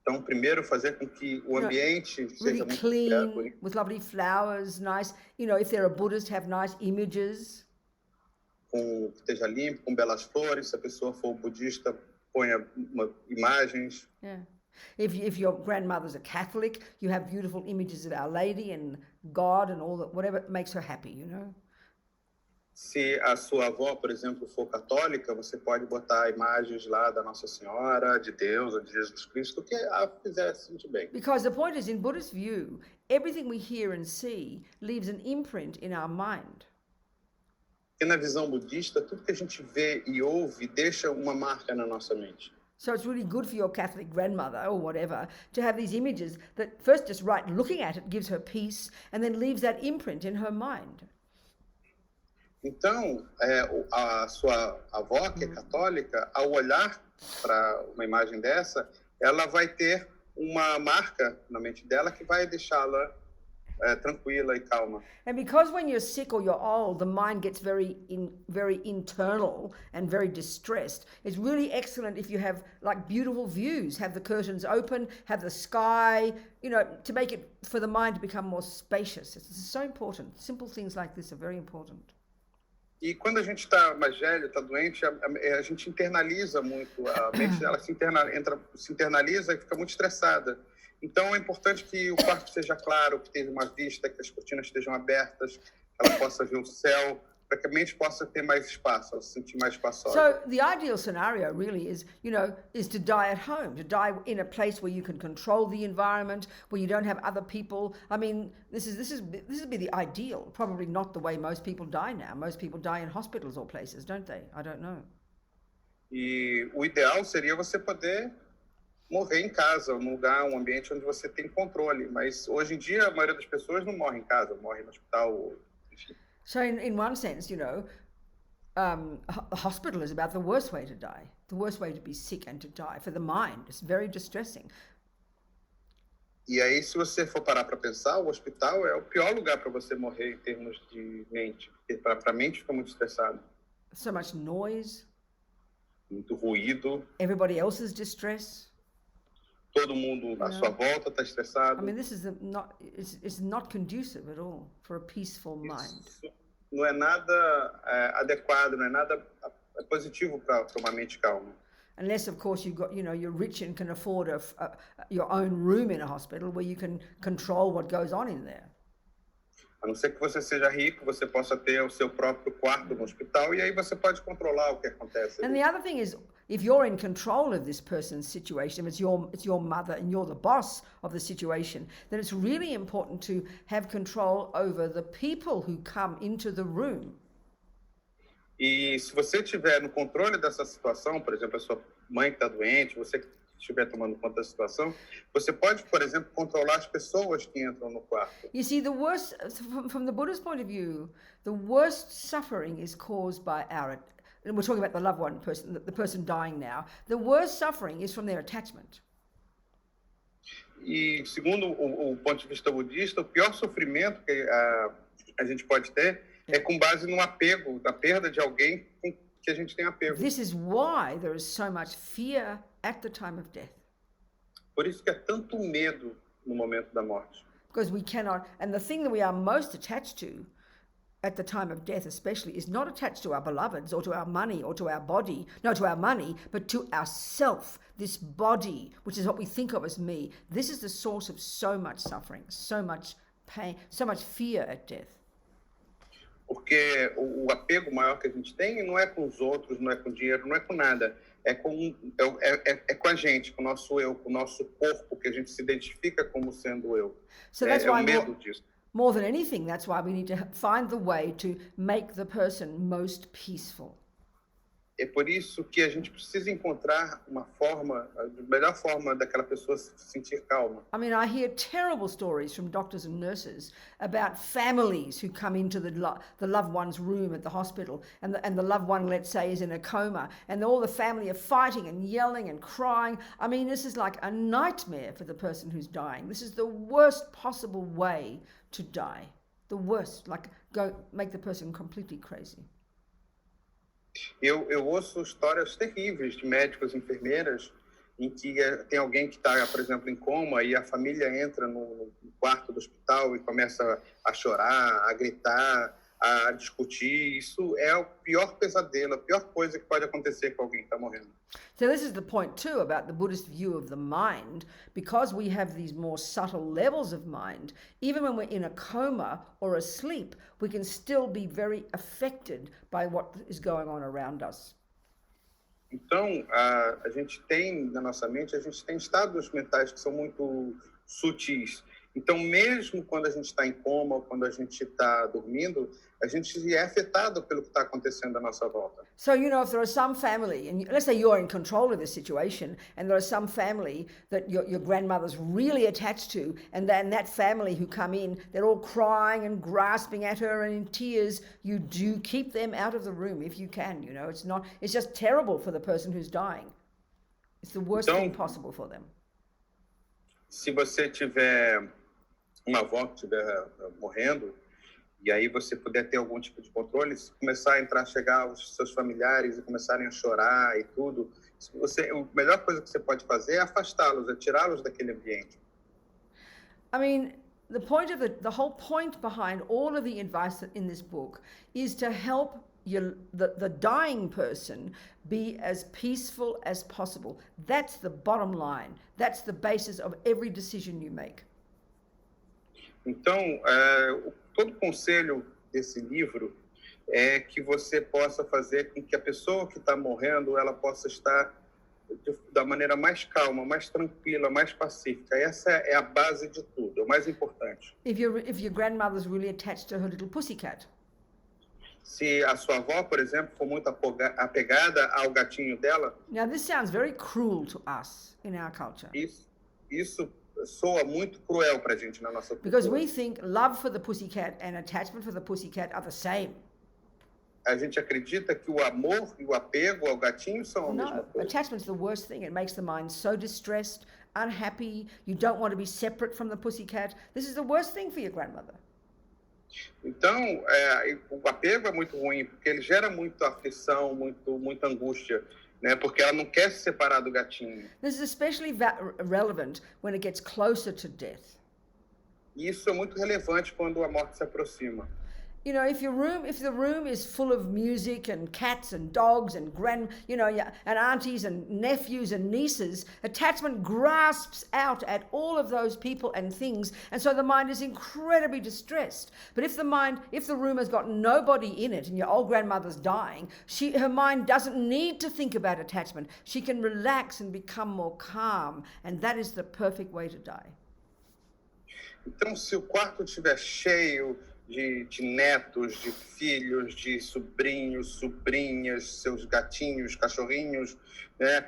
Então, primeiro, fazer com que o ambiente seja really muito clean, bonito, with lovely flowers, nice. You know, if they're a Buddhist, have nice images. com que esteja limpo, com belas flores. Se a pessoa for budista, ponha imagens. Yeah. If your grandmother's a Catholic, you have beautiful images of Our Lady and God and all that, whatever makes her happy, you know. Se a sua avó, por exemplo, for católica, você pode botar imagens lá da Nossa Senhora, de Deus, ou de Jesus Cristo, o que a fizer se sentir bem. Because the point is, in Buddhist view, everything we hear and see leaves an imprint in our mind. Porque na visão budista, tudo que a gente vê e ouve deixa uma marca na nossa mente. So it's really good for your Catholic grandmother or whatever to have these images that first just right looking at it gives her peace and then leaves that imprint in her mind. Então, a sua avó, que é católica, ao olhar para uma imagem dessa, ela vai ter uma marca na mente dela que vai deixá-la tranquila e calma. And because when you're sick or you're old, the mind gets very internal and very distressed. It's really excellent if you have like beautiful views, have the curtains open, have the sky, you know, to make it for the mind to become more spacious. It's so important. Simple things like this are very important. E quando a gente está mais velho, está doente, a gente internaliza muito, a mente dela se internaliza e fica muito estressada. Então é importante que o quarto seja claro, que tenha uma vista, que as cortinas estejam abertas, que ela possa ver o céu, para que a mente possa ter mais espaço, ela se sentir mais espaçosa. So the ideal scenario really is, you know, is to die at home, to die in a place where you can control the environment, where you don't have other people. I mean, this would be the ideal. Probably not the way most people die now. Most people die in hospitals or places, don't they? I don't know. E o ideal seria você poder morrer em casa, num lugar, um ambiente onde você tem controle. Mas hoje em dia a maioria das pessoas não morre em casa, morre no hospital, enfim. So in one sense, you know, a hospital is about the worst way to die, the worst way to be sick and to die for the mind. It's very distressing. E aí, se você for parar para pensar, o hospital é o pior lugar para você morrer em termos de mente, porque para a mente fica muito estressado. So much noise. Muito ruído. Everybody else's distress. Todo mundo à sua volta está estressado. I mean, this is it's not conducive at all for a peaceful mind. Isso não é nada adequado, não é nada positivo para uma mente calma. Unless, of course, you're rich and can afford your own room in a hospital where you can control what goes on in there. A não ser que você seja rico, você possa ter o seu próprio quarto no hospital e aí você pode controlar o que acontece. And the other thing is, if you're in control of this person's situation, if it's your mother and you're the boss of the situation, then it's really important to have control over the people who come into the room. E se você estiver no controle dessa situação, por exemplo, a sua mãe que está doente, você que estiver tomando conta da situação, você pode, por exemplo, controlar as pessoas que entram no quarto. You see, the worst, from the Buddhist point of view, the worst suffering is caused by and we're talking about the loved one person, the person dying now. The worst suffering is from their attachment. E segundo o ponto de vista budista, o pior sofrimento que a gente pode ter é com base no apego, na perda de alguém com que a gente tem apego. This is why there is so much fear at the time of death. Por isso que há tanto medo no momento da morte. Because we cannot, and the thing that we are most attached to at the time of death especially is not attached to our beloveds or to our money or to our body, no, to our money, but to ourself, this body, which is what we think of as me. This is the source of so much suffering, so much pain, so much fear at death. Porque o apego maior que a gente tem não é com os outros, não é com dinheiro, não é com nada. É com a gente, com o nosso eu, com o nosso corpo, que a gente se identifica como sendo eu. So that's why o medo disso. More than anything, that's why we need to find the way to make the person most peaceful. É por isso que a gente precisa encontrar uma forma, a melhor forma daquela pessoa se sentir calma. I mean, I hear terrible stories from doctors and nurses about families who come into the loved one's room at the hospital and the loved one, let's say, is in a coma and all the family are fighting and yelling and crying. I mean, this is like a nightmare for the person who's dying. This is the worst possible way to die. The worst, like make the person completely crazy. Eu ouço histórias terríveis de médicos e enfermeiras em que tem alguém que está, por exemplo, em coma e a família entra no quarto do hospital e começa a chorar, a gritar, a discutir. Isso é o pior pesadelo, a pior coisa que pode acontecer com alguém que está morrendo. So this is the point too about the Buddhist view of the mind. Because we have these more subtle levels of mind, even when we're in a coma or asleep, we can still be very affected by what is going on around us. Então, a gente tem na nossa mente, a gente tem estados mentais que são muito sutis. Então, mesmo quando a gente está em coma ou quando a gente está dormindo, a gente é afetado pelo que está acontecendo à nossa volta. So, you know, if there are some family, and let's say you're in control of this situation, and there are some family that your grandmother's really attached to, and then that family who come in, they're all crying and grasping at her and in tears, you do keep them out of the room if you can, you know. It's just terrible for the person who's dying. It's the worst thing possible for them. Se você tiver uma avó que estiver morrendo, e aí você puder ter algum tipo de controle, se começar a chegar os seus familiares e começarem a chorar e tudo, a melhor coisa que você pode fazer é afastá-los, é tirá-los daquele ambiente. I mean, the whole point behind all of the advice in this book is to help the dying person be as peaceful as possible. That's the bottom line. That's the basis of every decision you make. Então, todo conselho desse livro é que você possa fazer com que a pessoa que está morrendo, ela possa estar da maneira mais calma, mais tranquila, mais pacífica. Essa é a base de tudo, é o mais importante. If your grandmother's really attached to her little pussycat. Se a sua avó, por exemplo, for muito apegada ao gatinho dela... Now, this sounds very cruel to us in our culture. Isso soa muito cruel para a gente na nossa cultura. Because we think love for the pussycat and attachment for the pussycat are the same. A gente acredita que o amor e o apego ao gatinho são a mesma No, coisa. attachment's the worst thing. It makes the mind so distressed, unhappy. You don't want to be separate from the pussycat. This is the worst thing for your grandmother. Então, o apego é muito ruim, porque ele gera muita aflição, muita angústia, né? Porque ela não quer se separar do gatinho. This is especially relevant when it gets closer to death. E isso é muito relevante quando a morte se aproxima. You know, if the room is full of music and cats and dogs and and aunties and nephews and nieces, attachment grasps out at all of those people and things, and so the mind is incredibly distressed. But if the room has got nobody in it and your old grandmother's dying, her mind doesn't need to think about attachment. She can relax and become more calm, and that is the perfect way to die. Então, se o quarto estiver cheio de netos, de filhos, de sobrinhos, sobrinhas, seus gatinhos, cachorrinhos, né?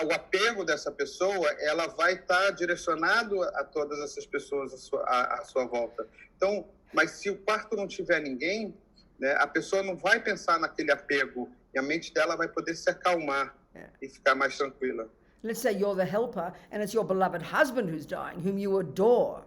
O apego dessa pessoa, ela vai estar direcionado a todas essas pessoas à sua volta. Então, mas se o quarto não tiver ninguém, né, a pessoa não vai pensar naquele apego e a mente dela vai poder se acalmar e ficar mais tranquila. Let's say you're the helper and it's your beloved husband who's dying, whom you adore.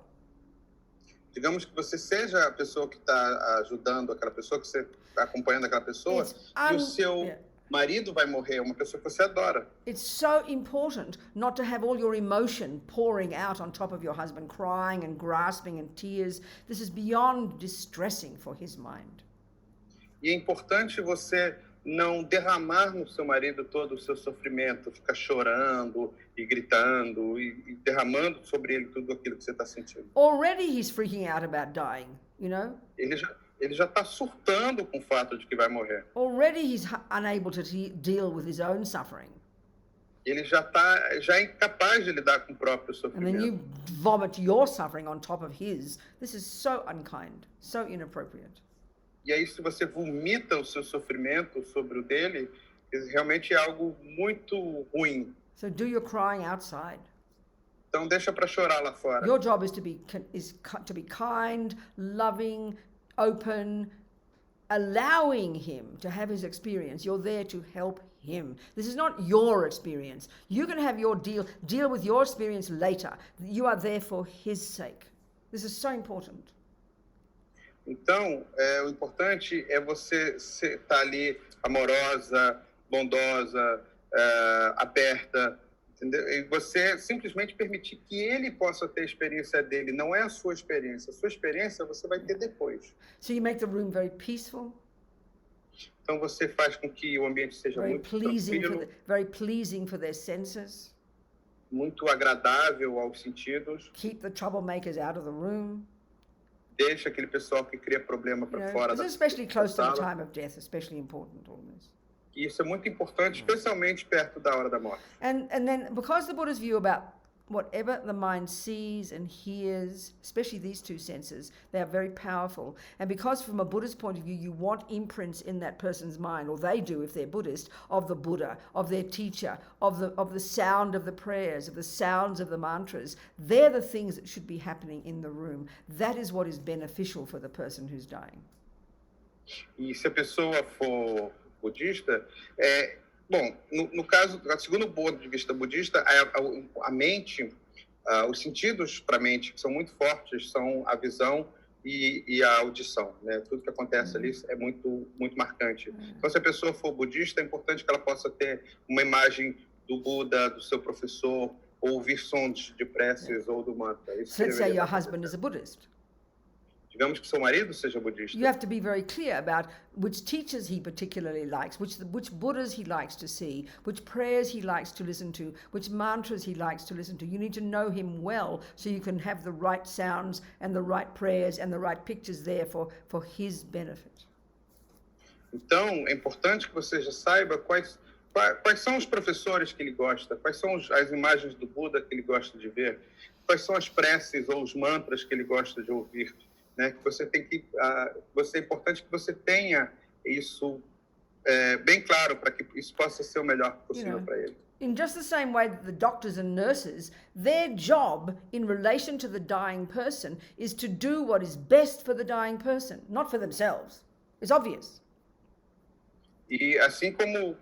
Digamos que você seja a pessoa que está ajudando aquela pessoa, que você está acompanhando aquela pessoa, e o seu marido vai morrer, uma pessoa que você adora. It's so important not to have all your emotion pouring out on top of your husband, crying and grasping and tears. This is beyond distressing for his mind. E é importante você não derramar no seu marido todo o seu sofrimento, ficar chorando e gritando e derramando sobre ele tudo aquilo que você está sentindo. Already he's freaking out about dying, you know? Ele já está surtando com o fato de que vai morrer. Already he's unable to deal with his own suffering. Ele já é incapaz de lidar com o próprio And then sofrimento. you vomit your suffering on top of his. This is so unkind, so inappropriate. E aí, se você vomita o seu sofrimento sobre o dele, realmente é algo muito ruim. So do your crying outside. Então, deixa para chorar lá fora. Your job is to be kind, loving, open, allowing him to have his experience. You're there to help him. This is not your experience. You can have your deal with your experience later. You are there for his sake. This is so important. Então, o importante é você estar ali amorosa, bondosa, aberta, entendeu? E você simplesmente permitir que ele possa ter a experiência dele, não é a sua experiência. A sua experiência você vai ter depois. So you make the room very peaceful, Então, você faz com que o ambiente seja very muito pleasing tranquilo, very pleasing for their senses. muito agradável aos sentidos. Keep the troublemakers out of the room. Deixa aquele pessoal que cria problema You para know, fora this da is especially close to the sala. time of death, especially important, all this. E isso é muito importante, especialmente perto da hora da morte. And then because the Buddha's view about whatever the mind sees and hears, especially these two senses, they are very powerful. And because from a Buddhist point of view, you want imprints in that person's mind, or they do if they're Buddhist, of the Buddha, of their teacher, of the sound of the prayers, of the sounds of the mantras. They're the things that should be happening in the room. That is what is beneficial for the person who's dying. E se a pessoa for budista, bom, no caso, segundo o ponto de vista budista, a mente, os sentidos para a mente que são muito fortes são a visão e a audição, né? Tudo que acontece ali é muito, muito marcante. Então, se a pessoa for budista, é importante que ela possa ter uma imagem do Buda, do seu professor, ou ouvir sons de preces ou do mantra. Isso So let's say deveria your acontecer. husband is a Buddhist. Digamos que seu marido seja budista. You have to be very clear about which teachers he particularly likes, which Buddhas he likes to see, which prayers he likes to listen to, which mantras he likes to listen to. You need to know him well so you can have the right sounds and the right prayers and the right pictures there for his benefit. Então, é importante que você já saiba quais são os professores que ele gosta, quais são as imagens do Buda que ele gosta de ver, quais são as preces ou os mantras que ele gosta de ouvir, né? Que você tem que, é importante que você tenha isso bem claro para que isso possa ser o melhor possível para ele. In just the same way that the doctors and nurses, their job in relation to the dying person is to do what is best for the dying person, not for themselves. It's obvious. E assim como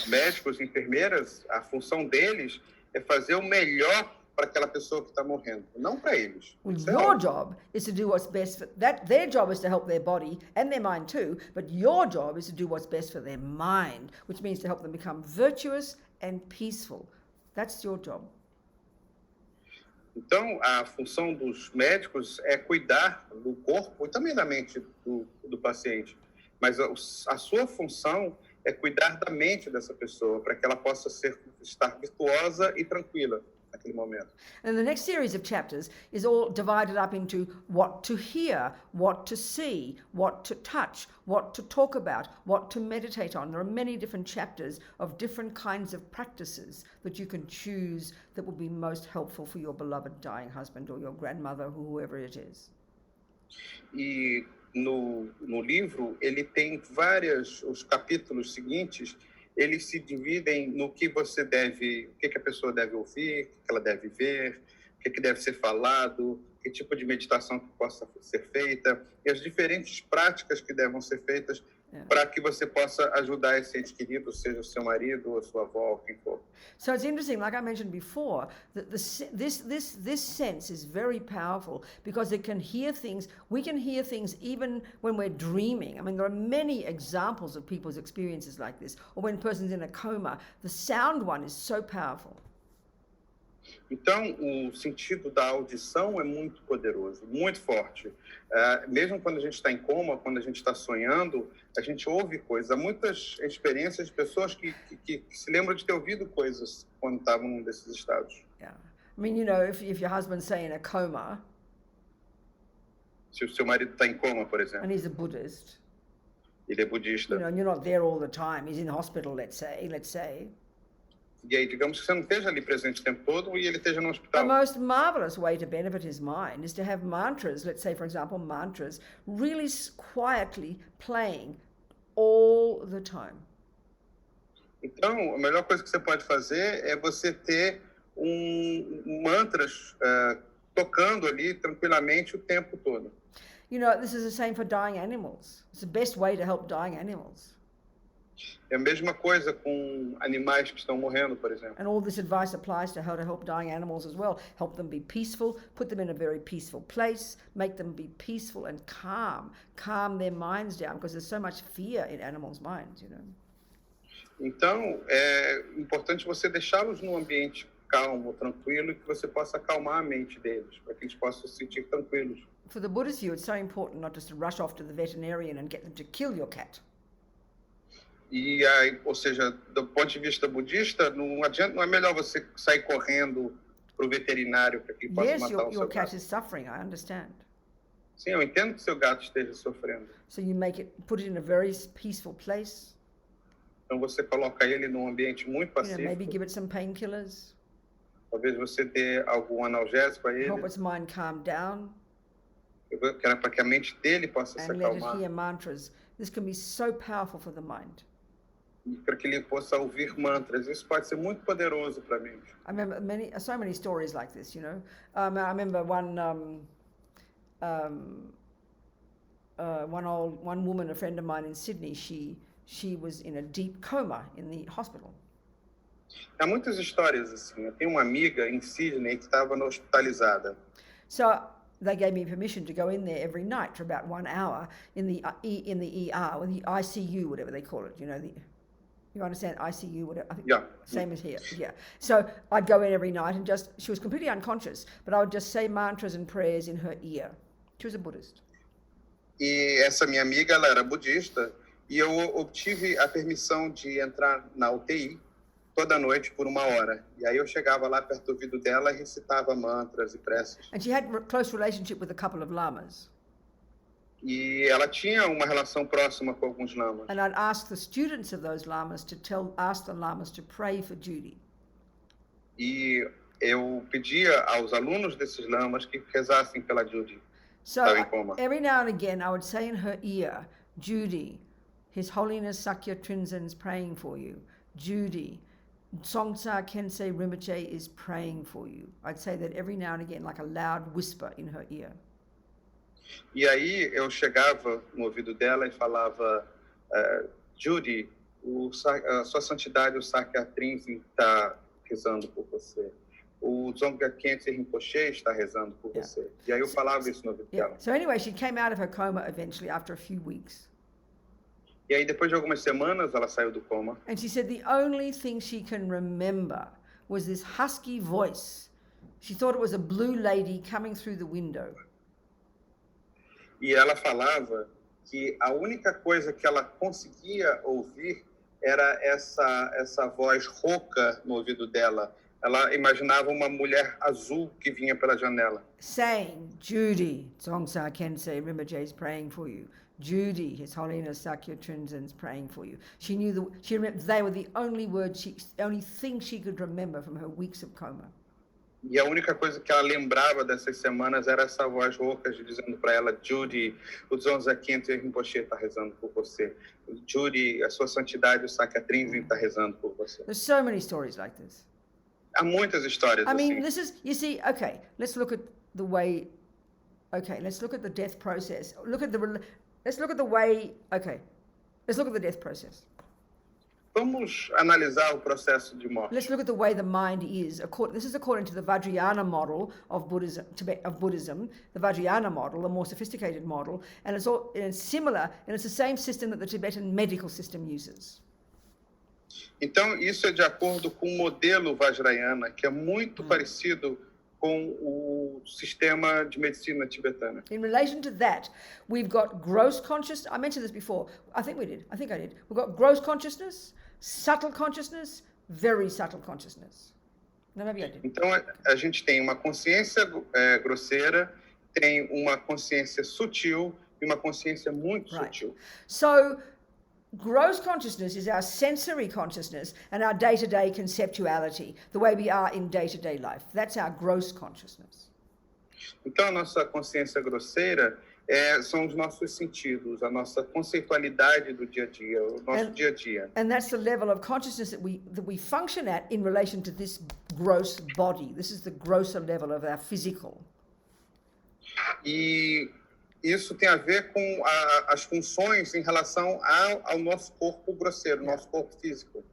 médicos e enfermeiras, a função deles é fazer o melhor para aquela pessoa que está morrendo, não para eles. Your job is to do what's best for that. Their job is to help their body and their mind too, but your job is to do what's best for their mind, which means to help them become virtuous and peaceful. That's your job. Então, a função dos médicos é cuidar do corpo e também da mente do paciente. Mas a sua função é cuidar da mente dessa pessoa, para que ela possa estar virtuosa e tranquila naquele momento. And the next series of chapters is all divided up into what to hear, what to see, what to touch, what to talk about, what to meditate on. There are many different chapters of different kinds of practices that you can choose that will be most helpful for your beloved dying husband or your grandmother or whoever it is. E no livro, ele tem os capítulos seguintes, eles se dividem no que você deve, o que a pessoa deve ouvir, o que ela deve ver, o que deve ser falado, que tipo de meditação que possa ser feita, e as diferentes práticas que devem ser feitas para que você possa ajudar esse ente querido, seja o seu marido ou a sua avó, ou quem for. So it's interesting, like I mentioned before, that this sense is very powerful because it can hear things. We can hear things even when we're dreaming. I mean, there are many examples of people's experiences like this, or when a person's in a coma. The sound one is so powerful. Então, o sentido da audição é muito poderoso, muito forte. Mesmo quando a gente está em coma, quando a gente está sonhando, a gente ouve coisas. Há muitas experiências de pessoas que se lembram de ter ouvido coisas quando estavam num desses estados. Yeah. I mean, you know, if your husband's, say, in a coma, Se o seu marido está em coma, por exemplo, and he's a Buddhist, ele é budista, you know, and you're not there all the time, he's in hospital, let's say. e aí, digamos que você não esteja ali presente o tempo todo e ele esteja no The hospital. most marvelous way to benefit his mind is to have mantras, let's say, for example, mantras, really quietly playing all the time. Então, a melhor coisa que você pode fazer é você ter mantras tocando ali tranquilamente o tempo todo. You know, this is the same for dying animals. It's the best way to help dying animals. É a mesma coisa com animais que estão morrendo, por exemplo. And all this advice applies to how to help dying animals as well. Help them be peaceful, put them in a very peaceful place, make them be peaceful and calm their minds down, because there's so much fear in animals' minds, you know. Então, é importante você deixá-los num ambiente calmo, tranquilo, e que você possa acalmar a mente deles, para que eles possam se sentir tranquilos. For the Buddhist view, it's so important not just to rush off to the veterinarian and get them to kill your cat. E aí, ou seja, do ponto de vista budista, não adianta, não é melhor você sair correndo para o veterinário para que ele possa Yes, matar o your seu cat gato. is suffering, I understand. Sim, eu entendo que seu gato esteja sofrendo. So you put it in a very peaceful place, Então você coloca ele num ambiente muito you know, maybe pacífico. give it some painkillers, Talvez você dê algum analgésico a help ele, its mind calm down, para que a mente dele possa se and let it acalmar, hear mantras. This can be so powerful for the mind. e para que ele possa ouvir mantras. Isso pode ser muito poderoso para a mente. I remember so many stories like this, you know. I remember one woman, a friend of mine in Sydney, she was in a deep coma in the hospital. Há muitas histórias assim. Eu tenho uma amiga em Sydney que estava hospitalizada. So they gave me permission to go in there every night for about 1 hour in the ER, or the ICU, whatever they call it. You know, you understand ICU, whatever. I think Yeah. same as here. Yeah. So I'd go in every night and she was completely unconscious, but I would just say mantras and prayers in her ear. She was a Buddhist. E essa minha amiga, ela era budista, e eu obtive a permissão de entrar na UTI toda noite por 1 hora. E aí eu chegava lá perto do ouvido dela e recitava mantras e preces. And she had a close relationship with a couple of lamas. E ela tinha uma relação próxima com alguns lamas. And I'd ask the students of those lamas ask the lamas to pray for Judy. E eu pedia aos alunos desses lamas que rezassem pela Judy. So Estava em coma. every now and again I would say in her ear, Judy, His Holiness Sakya Trinzen's praying for you. Judy, Songtsa Kensei Rinpoche is praying for you. I'd say that every now and again, like a loud whisper in her ear. E aí eu chegava no ouvido dela e falava, Judy, a sua santidade, o Sakya Trinzen está rezando por você. O Dzongkha Khyentse Rinpoche está rezando por você. E aí eu falava isso no ouvido dela. So anyway, she came out of her coma eventually after a few weeks. E aí depois de algumas semanas ela saiu do coma. And she said the only thing she can remember was this husky voice. She thought it was a blue lady coming through the window. E ela falava que a única coisa que ela conseguia ouvir era essa voz rouca no ouvido dela. Ela imaginava uma mulher azul que vinha pela janela. Saying, Judy, Dzongkha Khyentse Rinpoche is praying for you. Judy, His Holiness Sakya Trinzen's praying for you. She knew they were the only only thing she could remember from her weeks of coma. E a única coisa que ela lembrava dessas semanas era essa voz rouca dizendo para ela, Judy, o Dzongkha Khyentse Rinpoche está rezando por você. Judy, a sua santidade, o Sakya Trinzen está rezando por você. There's so many stories like this. Há muitas histórias I mean, assim. this is, you see, okay, let's look at the way, let's look at the death process. Let's look at the death process. Vamos analisar o processo de morte. Let's look at the way the mind is. This is according to the Vajrayana model of Buddhism, the Vajrayana model, the more sophisticated model, and it's similar, and it's the same system that the Tibetan medical system uses. Então, isso é de acordo com o modelo Vajrayana, que é muito parecido com o sistema de medicina tibetana. In relation to that, we've got gross consciousness. I mentioned this before. I think I did. We've got gross consciousness, subtle consciousness, very subtle consciousness. No, maybe I did. Então, a gente tem uma consciência grosseira, tem uma consciência sutil e uma consciência muito sutil. So, gross consciousness is our sensory consciousness and our day-to-day conceptuality, the way we are in day-to-day life. That's our gross consciousness. Então, a nossa consciência grosseira são os nossos sentidos, a nossa conceitualidade do dia a dia, o nosso dia a dia. And that's the level of consciousness that we function at in relation to this gross body. This is the grosser level of our physical. E Isso tem a ver com as funções em relação ao nosso corpo grosseiro, nosso corpo físico.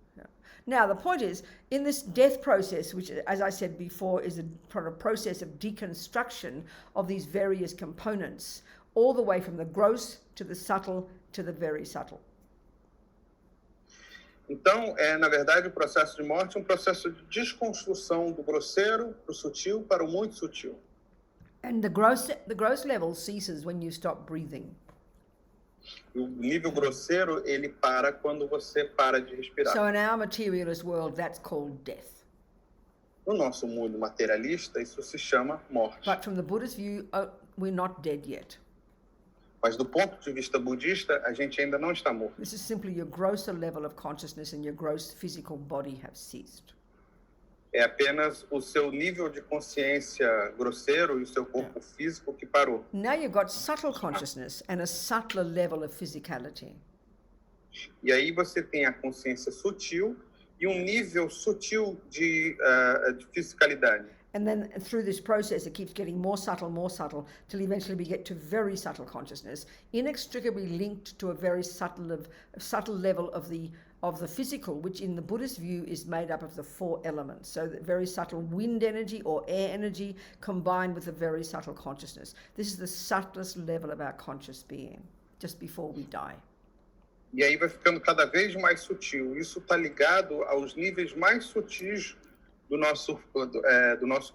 Now, the point is, in this death process, which, as I said before, is a process of deconstruction of these various components, all the way from the gross to the subtle to the very subtle. Então, na verdade, o processo de morte é um processo de desconstrução do grosseiro para o sutil, para o muito sutil. And the gross level ceases when you stop breathing. O nível grosseiro, ele para quando você para de respirar. So in our materialist world, that's called death. No nosso mundo materialista, isso se chama morte. But from the Buddhist view, we're not dead yet. Mas do ponto de vista budista, a gente ainda não está morto. This is simply your grosser level of consciousness and your gross physical body have ceased. É apenas o seu nível de consciência grosseiro e o seu corpo físico que parou. Now you've got subtle consciousness and a subtler level of physicality. E aí você tem a consciência sutil e um nível sutil de fisicalidade. And then through this process, it keeps getting more subtle, till eventually we get to very subtle consciousness, inextricably linked to a very subtle level of the physical, which in the Buddhist view is made up of the 4 elements. So the very subtle wind energy or air energy combined with a very subtle consciousness. This is the subtlest level of our conscious being, just before we die. E aí vai ficando cada vez mais sutil. Isso está ligado aos níveis mais sutis do nosso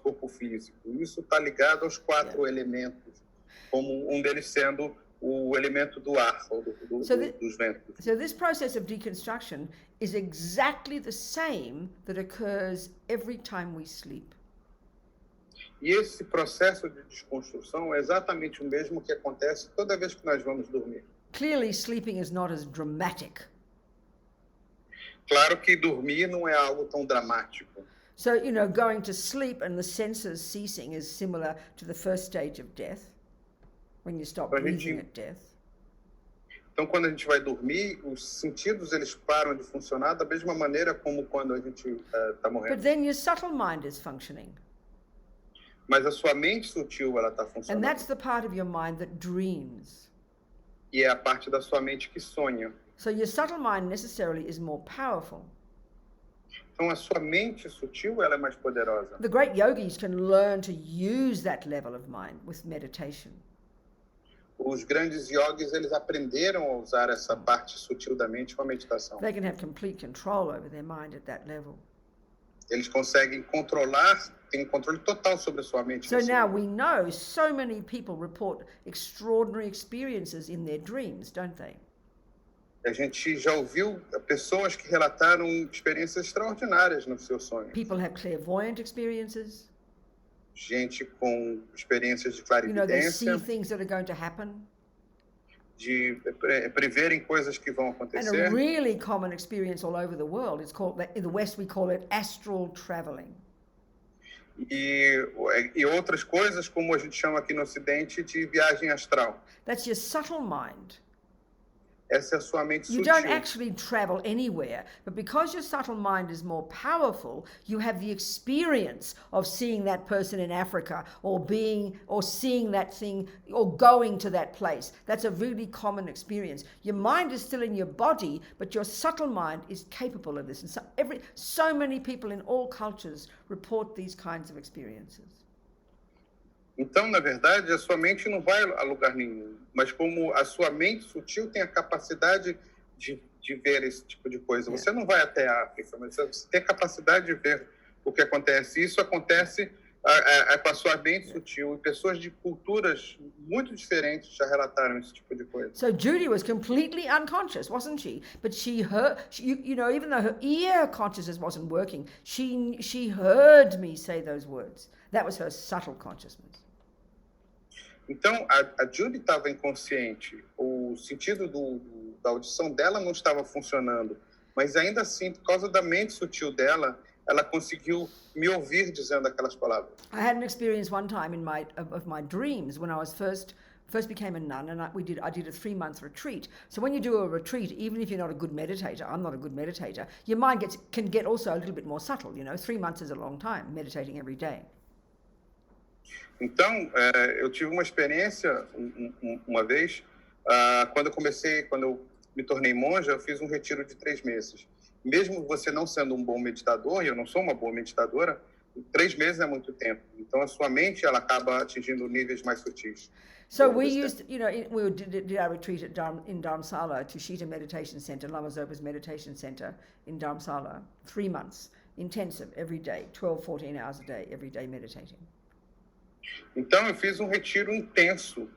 corpo físico. Isso está ligado aos 4 elementos, como um deles sendo o elemento do ar, ou dos ventos. So this process of deconstruction is exactly the same that occurs every time we sleep. E esse processo de desconstrução é exatamente o mesmo que acontece toda vez que nós vamos dormir. Clearly, sleeping is not as dramatic. Claro que dormir não é algo tão dramático. So, going to sleep and the senses ceasing is similar to the first stage of death, when you stop breathing at death. Então, quando a gente vai dormir, os sentidos eles param de funcionar da mesma maneira como quando a gente está morrendo. But then your subtle mind is functioning. Mas a sua mente sutil ela está funcionando. And that's the part of your mind that dreams. E é a parte da sua mente que sonha. So your subtle mind necessarily is more powerful. Então a sua mente sutil ela é mais poderosa. The great yogis can learn to use that level of mind with meditation. Os grandes yogis eles aprenderam a usar essa parte sutil da mente com a meditação. They can have complete control over their mind at that level. Eles conseguem controlar, têm controle total sobre a sua mente. So now we know so many people report extraordinary experiences in their dreams, don't they? A gente já ouviu pessoas que relataram experiências extraordinárias nos seus sonhos. People have clairvoyant experiences. Gente com experiências de They clarividência, see things that are going to happen. de preverem coisas que vão And acontecer. a really common experience all over the world, it's called, in the West we call it astral traveling. E outras coisas, como a gente chama aqui no Ocidente, de viagem astral. That's your subtle mind. Essa é a sua mente You sutil. don't actually travel anywhere, but because your subtle mind is more powerful, you have the experience of seeing that person in Africa or seeing that thing or going to that place. That's a really common experience. Your mind is still in your body, but your subtle mind is capable of this. And so many people in all cultures report these kinds of experiences. Então, na verdade, a sua mente não vai a lugar nenhum. Mas como a sua mente sutil tem a capacidade de ver esse tipo de coisa. Você não vai até a África, mas você tem a capacidade de ver o que acontece. Isso acontece com a sua mente sutil. E pessoas de culturas muito diferentes já relataram esse tipo de coisa. So Judy was completely unconscious, wasn't she? But she heard, even though her ear consciousness wasn't working, she heard me say those words. That was her subtle consciousness. Então, a Judy estava inconsciente. O sentido da audição dela não estava funcionando. Mas ainda assim, por causa da mente sutil dela, ela conseguiu me ouvir dizendo aquelas palavras. I had an experience one time of my dreams when I was first became a nun, and I did a 3-month retreat. So when you do a retreat, even if you're not a good meditator, I'm not a good meditator, your mind can get also a little bit more subtle. 3 months is a long time meditating every day. Então, eu tive uma experiência uma vez, quando eu me tornei monja, eu fiz um retiro de 3 meses. Mesmo você não sendo um bom meditador, e eu não sou uma boa meditadora, 3 meses é muito tempo. Então, a sua mente ela acaba atingindo níveis mais sutis. So we used, we did our retreat in Dharamsala, Tushita Meditation Center, Lama Zopa's Meditation Center in Dharamsala, 3 months, intensive, every day, 12, 14 hours a day, every day meditating. Então, eu fiz um retiro intenso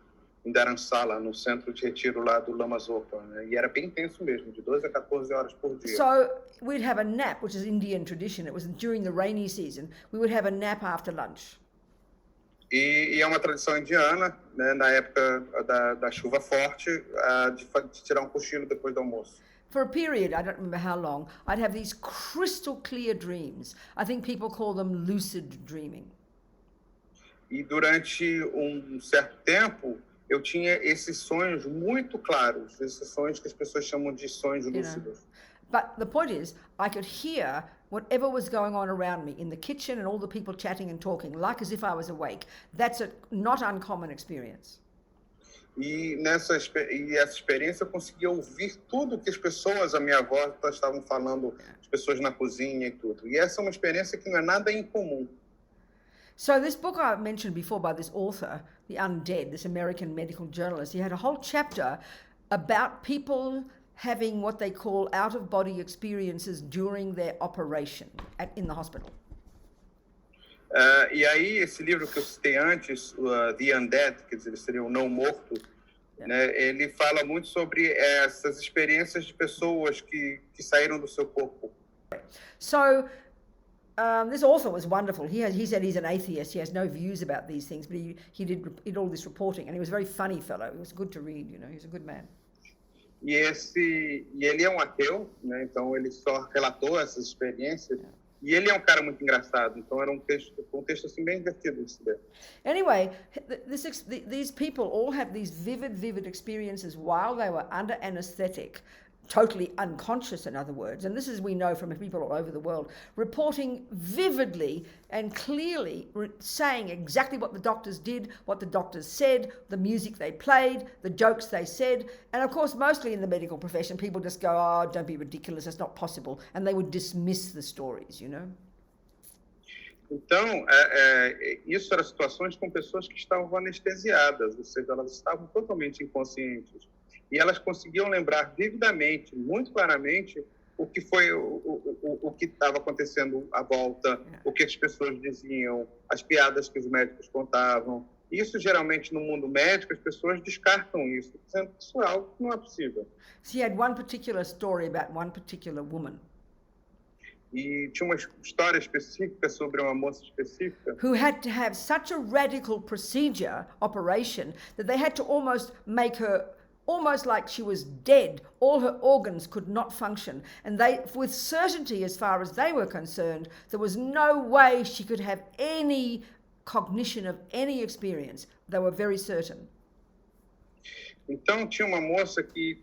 em Dharamsala, no centro de retiro lá do Lama Zopa, né? E era bem intenso mesmo, de 12 a 14 horas por dia. So we'd have a nap, which is Indian tradition. It was during the rainy season. We would have a nap after lunch. E é uma tradição indiana, né, na época da chuva forte, de tirar um cochilo depois do almoço. For a period, I don't remember how long, I'd have these crystal clear dreams. I think people call them lucid dreaming. E durante um certo tempo, eu tinha esses sonhos muito claros, esses sonhos que as pessoas chamam de sonhos lúcidos. But the point is, I could hear whatever was going on around me in the kitchen and all the people chatting and talking, like as if I was awake. That's a not uncommon experience. E essa experiência eu conseguia ouvir tudo que as pessoas à minha volta estavam falando, as pessoas na cozinha e tudo. E essa é uma experiência que não é nada incomum. So this book I mentioned before by this author, The Undead, this American medical journalist, he had a whole chapter about people having what they call out-of-body experiences during their operation in the hospital. E aí, esse livro que eu citei antes, The Undead, quer dizer, seria o não morto, né, ele fala muito sobre essas experiências de pessoas que saíram do seu corpo. So this author was wonderful. He said he's an atheist. He has no views about these things, but he did all this reporting, and he was a very funny fellow. It was good to read, He's a good man. E ele é um ateu, né? Então ele só relatou essas experiências. E ele é um cara muito engraçado. Então era um texto assim bem divertido de se ler. Anyway, these people all have these vivid experiences while they were under anesthetic, totally unconscious, in other words, and this is, we know from people all over the world, reporting vividly and clearly, saying exactly what the doctors did, what the doctors said, the music they played, the jokes they said, and of course, mostly in the medical profession, people just go, oh, don't be ridiculous, it's not possible, and they would dismiss the stories, Então, isso eram situações com pessoas que estavam anestesiadas, ou seja, elas estavam totalmente inconscientes. E elas conseguiam lembrar vividamente, muito claramente, o que foi o que estava acontecendo à volta, o que as pessoas diziam, as piadas que os médicos contavam. Isso, geralmente, no mundo médico, as pessoas descartam isso, dizendo que isso é algo que não é possível. So he had one particular story about one particular woman. E tinha uma história específica sobre uma moça específica who had to have such a radical operation, that they had to almost make her almost like she was dead. All her organs could not function. And they, with certainty, as far as they were concerned, there was no way she could have any cognition of any experience. They were very certain. Então, tinha uma moça que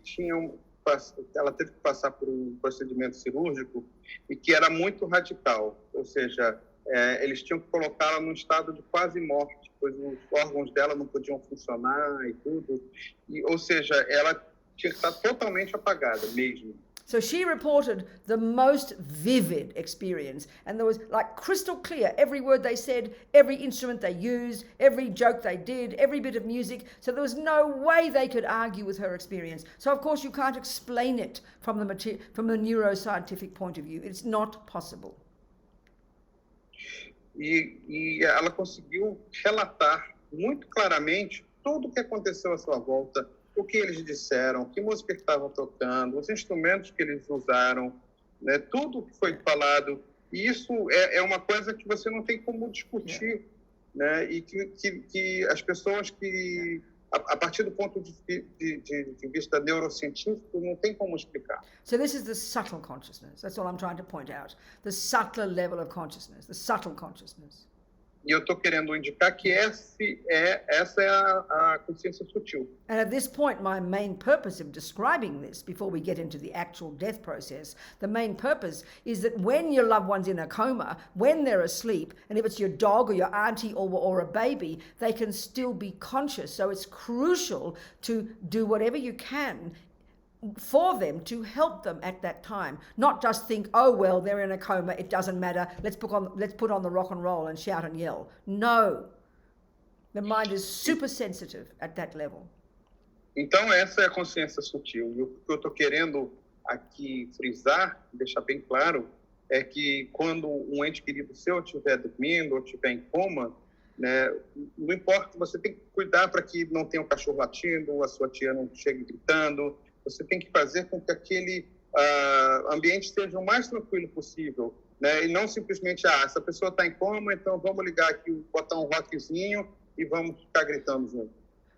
ela teve que passar por um procedimento cirúrgico e que era muito radical. Ou seja, eles tinham que colocá-la num estado de quase morte, pois os órgãos dela não podiam funcionar e tudo. Ou seja, ela tinha que estar totalmente apagada mesmo. So she reported the most vivid experience, and there was like crystal clear every word they said, every instrument they used, every joke they did, every bit of music. So there was no way they could argue with her experience. So of course you can't explain it from the neuroscientific point of view. It's not possible. E ela conseguiu relatar muito claramente tudo o que aconteceu à sua volta, o que eles disseram, que música que estavam tocando, os instrumentos que eles usaram, né, tudo o que foi falado. E isso é uma coisa que você não tem como discutir, né, e que as pessoas que, a partir do ponto de vista neurocientífico, não tem como explicar. So this is the subtle consciousness. That's all I'm trying to point out. The subtler level of consciousness, the subtle consciousness. E eu estou querendo indicar que essa é a consciência sutil. And at this point, my main purpose of describing this, before we get into the actual death process, the main purpose is that when your loved one's in a coma, when they're asleep, and if it's your dog or your auntie or a baby, they can still be conscious. So it's crucial to do whatever you can for them to help them at that time, not just think, oh well, they're in a coma, it doesn't matter, let's put on the rock and roll and shout and yell. No, the mind is super sensitive at that level. Então essa é a consciência sutil. E o que eu estou querendo aqui frisar, deixar bem claro, é que quando um ente querido seu estiver dormindo ou estiver em coma, né, não importa, você tem que cuidar para que não tenha um cachorro latindo, a sua tia não chegue gritando. Você tem que fazer com que aquele ambiente esteja o mais tranquilo possível, né? E não simplesmente, essa pessoa está em coma, então vamos ligar aqui, botar um rockzinho e vamos ficar gritando junto.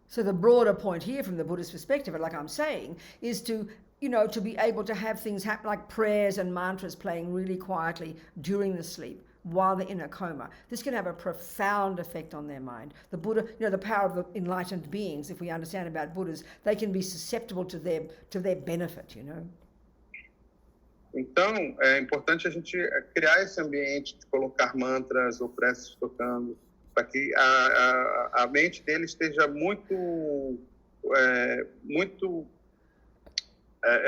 So the broader point here from the Buddhist perspective, like I'm saying, is to be able to have things happen like prayers and mantras playing really quietly during the sleep while they're in a coma. This can have a profound effect on their mind. The Buddha, the power of the enlightened beings, if we understand about Buddhas, they can be susceptible to their benefit, Então, é importante a gente criar esse ambiente de colocar mantras ou preces tocando, para que a mente dele esteja muito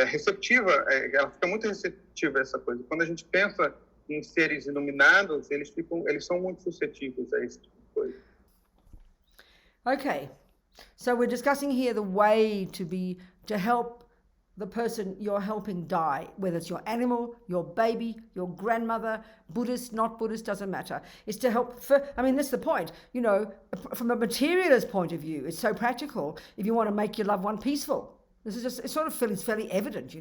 receptiva, ela fica muito receptiva a essa coisa. Quando a gente pensa em seres iluminados, eles são muito suscetíveis a esse tipo de coisa. Okay, so we're discussing here the way to help the person you're helping die, whether it's your animal, your baby, your grandmother, Buddhist, not Buddhist, doesn't matter. It's to help, that's the point, from a materialist point of view, it's so practical if you want to make your loved one peaceful. This is just, it's fairly evident,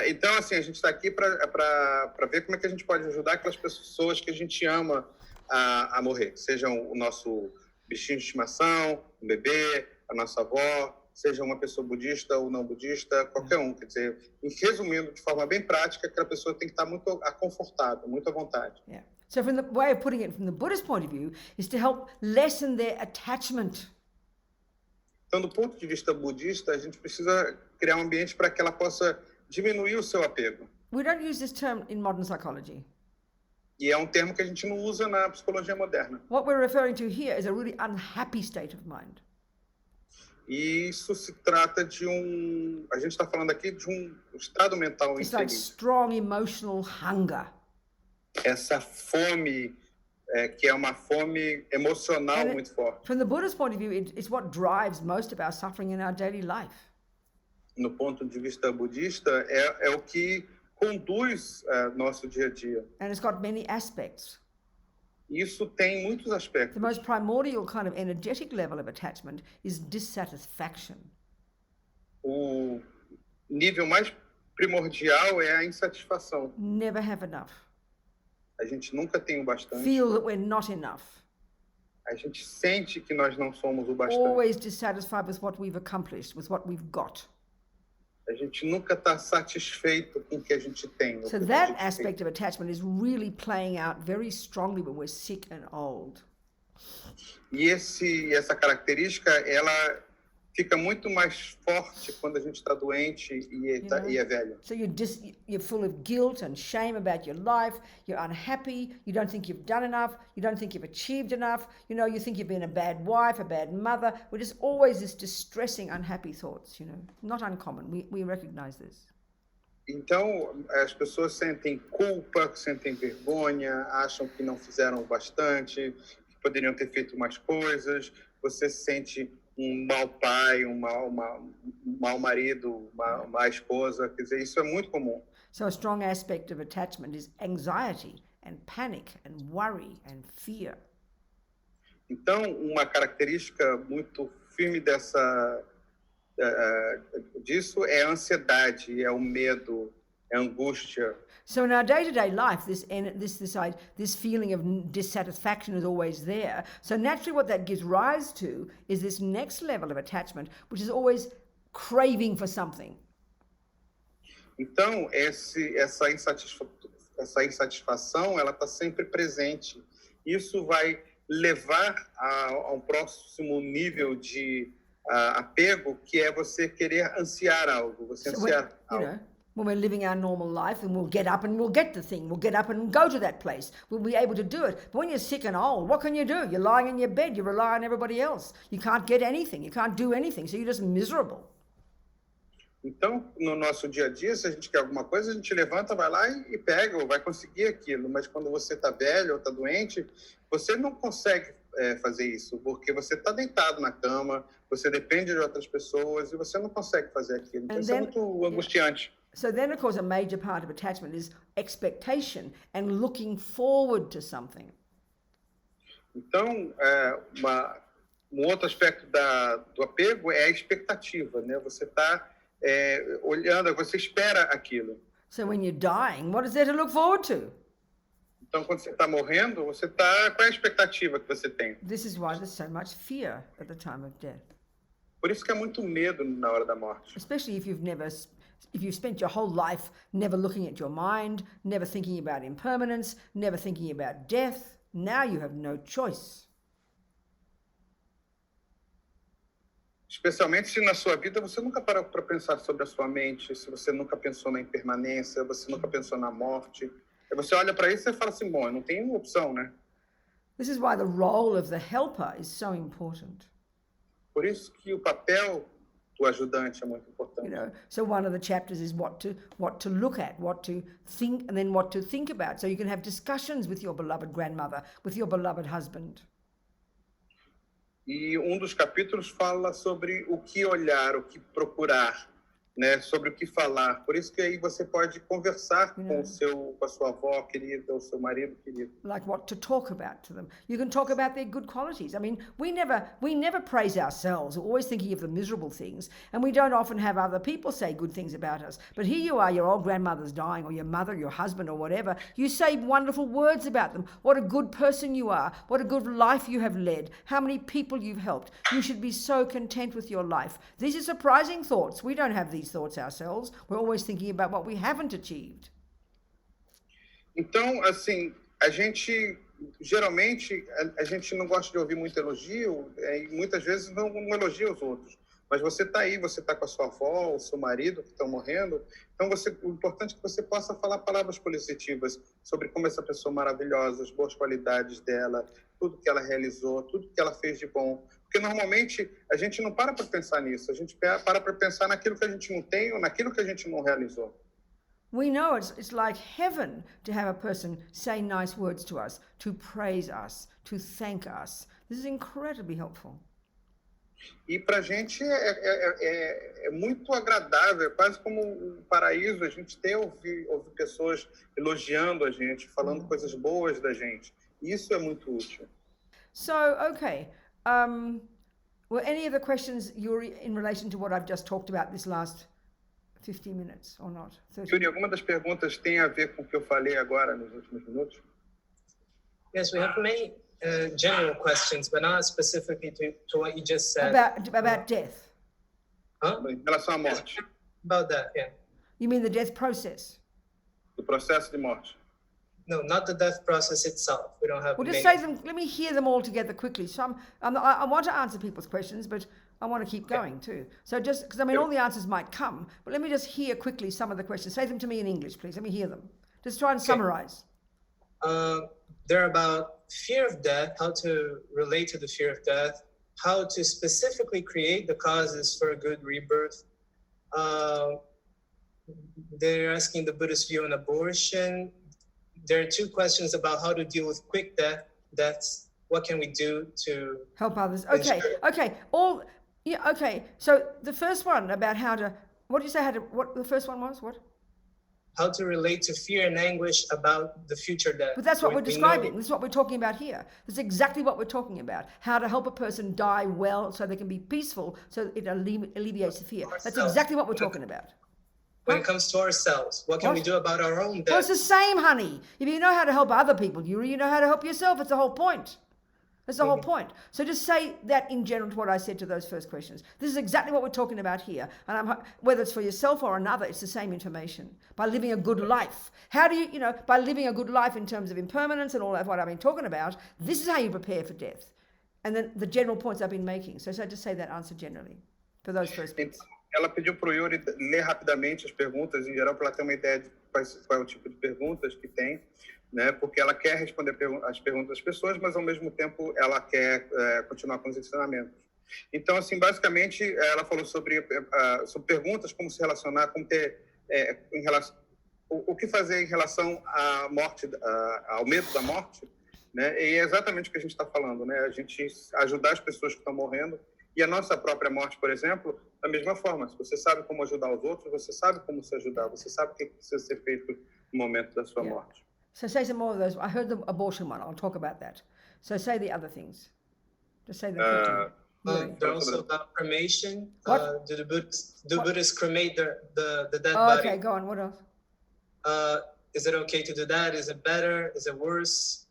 Então, assim, a gente está aqui para ver como é que a gente pode ajudar aquelas pessoas que a gente ama a morrer. Sejam o nosso bichinho de estimação, um bebê, a nossa avó, seja uma pessoa budista ou não budista, qualquer um. Quer dizer, resumindo de forma bem prática, aquela pessoa tem que estar muito confortável, muito à vontade. Yeah. So from the way of putting it from the Buddhist point of view is to help lessen their attachment. Então, do ponto de vista budista, a gente precisa criar um ambiente para que ela possa diminuir o seu apego. We don't use this term in modern psychology. E é um termo que a gente não usa na psicologia moderna. What we're referring to here is a really unhappy state of mind. E isso se trata de a gente está falando aqui de um estado mental It's like strong emotional hunger. Essa fome, que é uma fome emocional muito forte. From the Buddhist point of view, it's what drives most of our suffering in our daily life. No ponto de vista budista, é o que conduz nosso dia a dia. And it's got many aspects. Isso tem muitos aspectos. The most primordial kind of energetic level of attachment is dissatisfaction. O nível mais primordial é a insatisfação. Never have enough. A gente nunca tem o bastante. Feel that we're not enough. A gente sente que nós não somos o bastante. Always dissatisfied with what we've accomplished, with what we've got. A gente nunca está satisfeito com o que a gente tem. So that aspect of attachment is really playing out very strongly when we're sick and old. E essa característica, ela fica muito mais forte quando a gente está doente e é velho. So you're full of guilt and shame about your life. You're unhappy. You don't think you've done enough. You don't think you've achieved enough. You think you've been a bad wife, a bad mother. We're just always this distressing, unhappy thoughts. Not uncommon. We recognize this. Então, as pessoas sentem culpa, sentem vergonha, acham que não fizeram bastante, que poderiam ter feito mais coisas. Você se sente um mau pai, um mau marido, uma má esposa. Quer dizer, isso é muito comum. So a strong aspect of attachment is anxiety and panic and worry and fear. Então, uma característica muito firme disso é a ansiedade, é o medo, é a angústia. So in our day-to-day life, this feeling of dissatisfaction is always there. So naturally what that gives rise to is this next level of attachment, which is always craving for something. Então, essa insatisfação, ela está sempre presente. isso vai levar a um próximo nível de apego, que é você querer ansiar algo, você So ansiar you algo. know, when we're living our normal life, and we'll get up and we'll get the thing. We'll get up and go to that place. We'll be able to do it. But when you're sick and old, what can you do? You're lying in your bed. You rely on everybody else. You can't get anything. You can't do anything. So you're just miserable. Então, no nosso dia a dia, se a gente quer alguma coisa, a gente levanta, vai lá e pega, ou vai conseguir aquilo. Mas quando você está velho ou está doente, você não consegue fazer isso, porque você está deitado na cama, você depende de outras pessoas e você não consegue fazer aquilo. Então, isso é muito angustiante. So then, of course, a major part of attachment is expectation and looking forward to something. Então, um outro aspecto do apego é a expectativa, né? Você está olhando, você espera aquilo. So when you're dying, what is there to look forward to? Então, quando você está morrendo, você está... Qual é a expectativa que você tem? This is why there's so much fear at the time of death. Por isso que há muito medo na hora da morte. Especially if you've spent your whole life never looking at your mind, never thinking about impermanence, never thinking about death. Now you have no choice. Especialmente se na sua vida você nunca parou para pensar sobre a sua mente, se você nunca pensou na impermanência, você nunca pensou na morte. Aí você olha para isso e fala assim, bom, eu não tenho opção, né? This is why the role of the helper is so important. Por isso que o papel do ajudante é muito importante. You know, so one of the chapters is what to look at, what to think, and then what to think about. So you can have discussions with your beloved grandmother, with your beloved husband. E um dos capítulos fala sobre o que olhar, o que procurar, né? Sobre o que falar. Por isso que aí você pode conversar com a sua avó querida, ou seu marido querido. Like what to talk about to them. You can talk about their good qualities. I mean, we never praise ourselves. We're always thinking of the miserable things, and we don't often have other people say good things about us. But here you are, your old grandmother's dying, or your mother, your husband, or whatever. You say wonderful words about them. What a good person you are. What a good life you have led. How many people you've helped. You should be so content with your life. These are surprising thoughts. We don't have these thoughts ourselves. We're always thinking about what we haven't achieved. Então, assim, a gente geralmente a gente não gosta de ouvir muito elogio e muitas vezes não elogia os outros. Mas você está aí, você está com a sua avó, o seu marido que estão morrendo. Então, o importante é que você possa falar palavras positivas sobre como essa pessoa maravilhosa, as boas qualidades dela, tudo que ela realizou, tudo que ela fez de bom. Porque normalmente a gente não para pensar nisso, a gente para pensar naquilo que a gente não tem ou naquilo que a gente não realizou. We know it's like heaven to have a person say nice words to us, to praise us, to thank us. This is incredibly helpful. E para a gente é muito agradável, é quase como um paraíso a gente ouvir pessoas elogiando a gente, falando coisas boas da gente. Isso é muito útil. So, okay. Were any of the questions Yuri in relation to what I've just talked about this last 50 minutes or not? Yuri, alguma das perguntas tem a ver com o que eu falei agora nos últimos minutos? Yes, we have many general questions, but not specifically to what you just said. About death. Huh? Em relação à morte. About that, yeah. You mean the death process? Do processo de morte. No, not the death process itself. We don't have. Well, just say them. Let me hear them all together quickly. So I want to answer people's questions, but I want to keep going too. So just because all the answers might come, but let me just hear quickly some of the questions. Say them to me in English, please. Let me hear them. Just try and summarize. They're about fear of death, how to relate to the fear of death, how to specifically create the causes for a good rebirth. They're asking the Buddhist view on abortion. There are two questions about how to deal with quick deaths. What can we do to help others? Okay. Okay. So the first one about how to. What did you say? What the first one was? What? How to relate to fear and anguish about the future death. But that's what we're describing. This is what we're talking about here. That's exactly what we're talking about. How to help a person die well so they can be peaceful, so it alleviates the fear. That's exactly what we're talking about. When it comes to ourselves, what can we do about our own death? Well, it's the same, honey. If you know how to help other people, you know how to help yourself. It's the whole point. That's the whole point. So just say that in general to what I said to those first questions. This is exactly what we're talking about here. And whether it's for yourself or another, it's the same information. By living a good life. How do you, by living a good life in terms of impermanence and all of what I've been talking about, this is how you prepare for death. And then the general points I've been making. So just say that answer generally for those first bits. Ela pediu para o Yuri ler rapidamente as perguntas, em geral, para ela ter uma ideia de qual é o tipo de perguntas que tem, né? Porque ela quer responder as perguntas das pessoas, mas, ao mesmo tempo, ela quer continuar com os ensinamentos. Então, assim, basicamente, ela falou sobre perguntas, como se relacionar, como ter, o que fazer em relação à morte, ao medo da morte, né? E é exatamente o que a gente está falando, né? A gente ajudar as pessoas que estão morrendo. E a nossa própria morte, por exemplo, da mesma forma. Se você sabe como ajudar os outros, você sabe como se ajudar, você sabe o que precisa ser feito no momento da sua morte. So say some more of those. I heard the abortion one. I'll talk about that. So say the other things. Just say them quickly. Also about cremation. What? Do the Buddhists cremate the dead Oh, body? okay, go on. What else? Is it okay to do that? Is it better? Is it worse?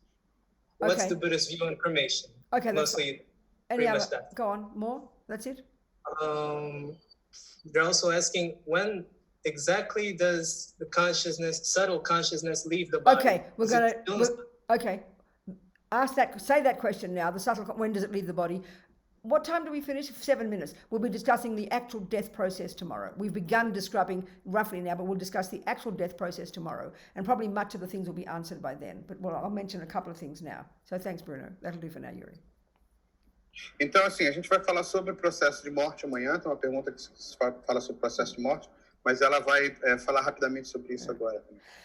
What's Okay. the Buddhist view on cremation? Okay, that's Mostly. Any pretty other? much that. Go on. More? That's it? They're also asking, when exactly does the subtle consciousness leave the body? Okay, we're Is going it to... still- Okay. Say that question now. When does it leave the body? What time do we finish? 7 minutes. We'll be discussing the actual death process tomorrow. We've begun describing roughly now, but we'll discuss the actual death process tomorrow. And probably much of the things will be answered by then. But I'll mention a couple of things now. So thanks, Bruno. That'll do for now, Yuri. Então, assim, a gente vai falar sobre o processo de morte amanhã. Tem uma pergunta que fala sobre o processo de morte, mas ela vai falar rapidamente sobre isso agora.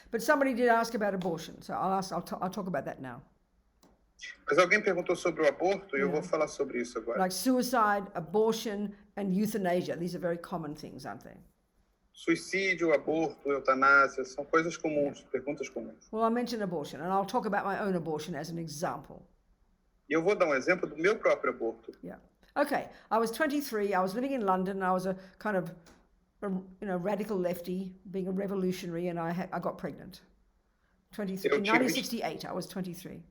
But somebody did ask about abortion, so I'll talk about that now. Mas alguém perguntou sobre o aborto e eu vou falar sobre isso agora. Like suicide, abortion, and euthanasia. These are very common things, aren't they? Suicídio, aborto, eutanásia, são coisas comuns, perguntas comuns. Well, I'll mention abortion, and I'll talk about my own abortion as an example. E eu vou dar um exemplo do meu próprio aborto. Yeah. Okay. I was 23. I was living in London. I was a kind of, radical lefty, being a revolutionary, and I got pregnant. 23. In 1968, I was 23.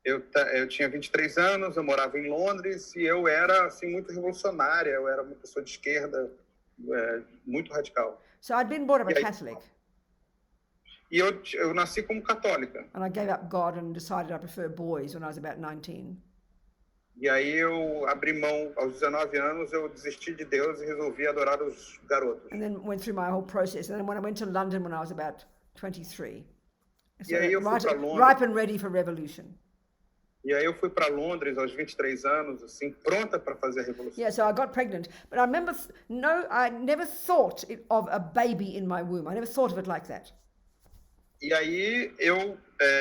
Eu tinha 23 anos, eu morava em Londres e eu era, assim, muito revolucionária. Eu era uma pessoa de esquerda, muito radical. So I'd been brought up a Catholic. E eu nasci como católica. And I gave up God and decided I prefer boys when I was about 19. E aí eu abri mão, aos 19 anos, eu desisti de Deus e resolvi adorar os garotos. And then went through my whole process. And then when I went to London when I was about 23. So E aí eu fui para Londres. ripe and ready for revolution. E aí eu fui para Londres aos 23 anos, assim, pronta para fazer a revolução. Yeah, so I got pregnant. But I remember, I never thought of a baby in my womb. I never thought of it like that. E aí eu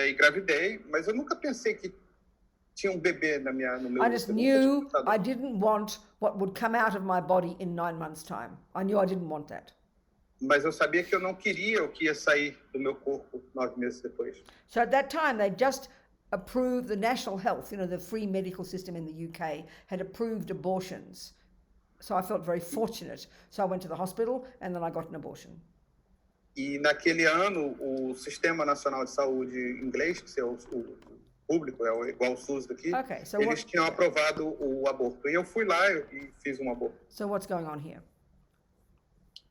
engravidei, mas eu nunca pensei que tinha um bebê no meu I just knew I didn't want what would come out of my body in 9 months' time. I knew I didn't want that. Mas eu sabia que eu não queria o que ia sair do meu corpo 9 meses depois. So at that time, they just approved the national health, the free medical system in the UK had approved abortions. So I felt very fortunate. So I went to the hospital and then I got an abortion. E naquele ano, o Sistema Nacional de Saúde inglês, que é o público, igual o SUS daqui, eles tinham aprovado o aborto. E eu fui lá e fiz um aborto. So what's going on here?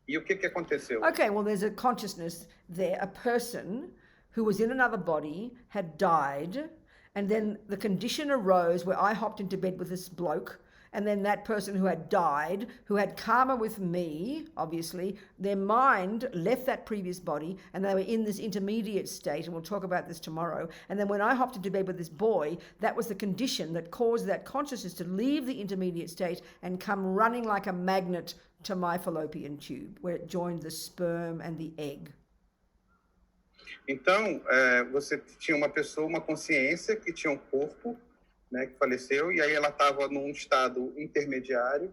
E o que aconteceu? Okay, well, there's a consciousness there. A person who was in another body had died, and then the condition arose where I hopped into bed with this bloke, and then that person who had died, who had karma with me, obviously, their mind left that previous body, and they were in this intermediate state, and we'll talk about this tomorrow. And then when I hopped into bed with this boy, that was the condition that caused that consciousness to leave the intermediate state and come running like a magnet to my fallopian tube, where it joined the sperm and the egg. Então, você tinha uma pessoa, uma consciência que tinha um corpo, né, que faleceu, e aí ela estava num estado intermediário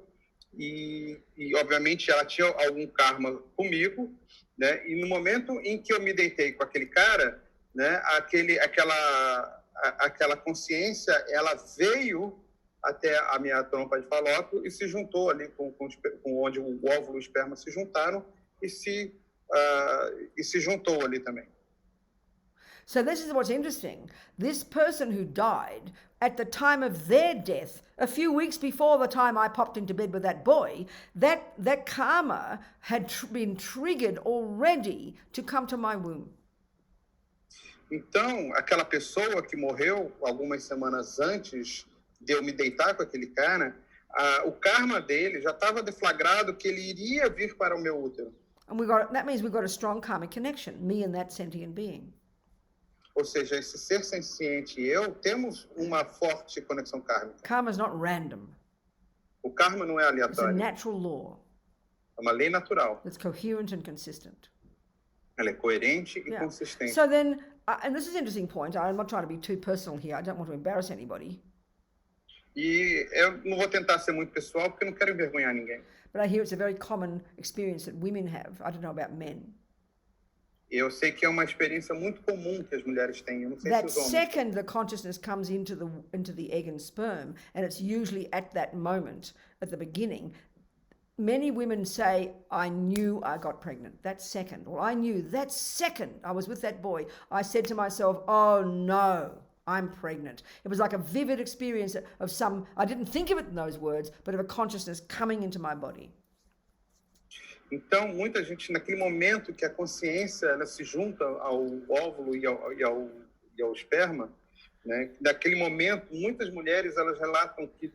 e obviamente ela tinha algum karma comigo, né, e no momento em que eu me deitei com aquele cara, né, aquela consciência, ela veio até a minha trompa de falópio e se juntou ali com onde o óvulo e o esperma se juntaram e se juntou ali também. So this is what's interesting. This person who died at the time of their death, a few weeks before the time I popped into bed with that boy, that karma had been triggered already to come to my womb. Então, aquela pessoa que morreu algumas semanas antes de eu me deitar com aquele cara, o karma dele já estava deflagrado que ele iria vir para o meu útero. And that means we've got a strong karmic connection, me and that sentient being. Ou seja, esse ser senciente e eu temos uma forte conexão kármica. Karma is not random. O karma não é It's a aleatório, natural law é uma lei natural. that's coherent and consistent. Ela é coerente e Yeah. consistente. So then, and this is an interesting point. I'm not trying to be too personal here. I don't want to embarrass anybody. E eu não vou tentar ser muito pessoal porque eu não quero envergonhar ninguém. But I hear it's a very common experience that women have. I don't know about men. Eu sei que é uma experiência muito comum que as mulheres têm. Eu não sei That se os homens. second the consciousness comes into the egg and sperm, and it's usually at that moment, at the beginning, many women say, I knew I got pregnant. That second, or I knew that second I was with that boy, I said to myself, oh no, I'm pregnant. It was like a vivid experience of some, I didn't think of it in those words, but of a consciousness coming into my body. Então, muita gente, naquele momento que a consciência ela se junta ao óvulo e ao esperma, né? Naquele momento, muitas mulheres elas relatam que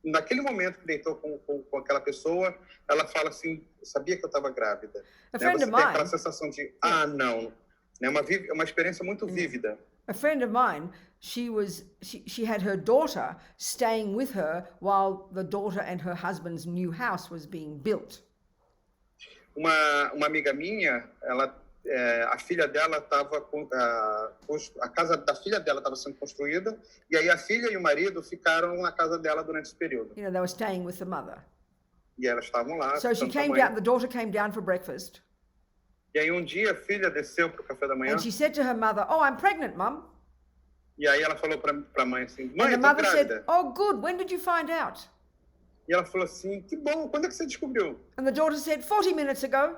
naquele momento que deitou com aquela pessoa, ela fala assim, sabia que eu estava grávida. A Né? friend Você of tem mine- aquela sensação de, não. É uma experiência muito vívida. A friend of mine, she had her daughter staying with her while the daughter and her husband's new house was being built. Uma amiga minha, a filha dela estava a casa da filha dela estava sendo construída e aí a filha e o marido ficaram na casa dela durante esse período. You know, they were staying with the mother. E elas estavam lá. So she ficando com a came mãe. down, the daughter came down for breakfast, E aí um dia a filha desceu para o café da manhã and she said to her mother, oh, I'm pregnant, Mum. e aí ela falou para a mãe assim, And mãe, the eu tô mother grávida. said, oh, good, when did you find out? E ela falou assim, que bom, quando é que você descobriu? And the daughter said, 40 minutes ago.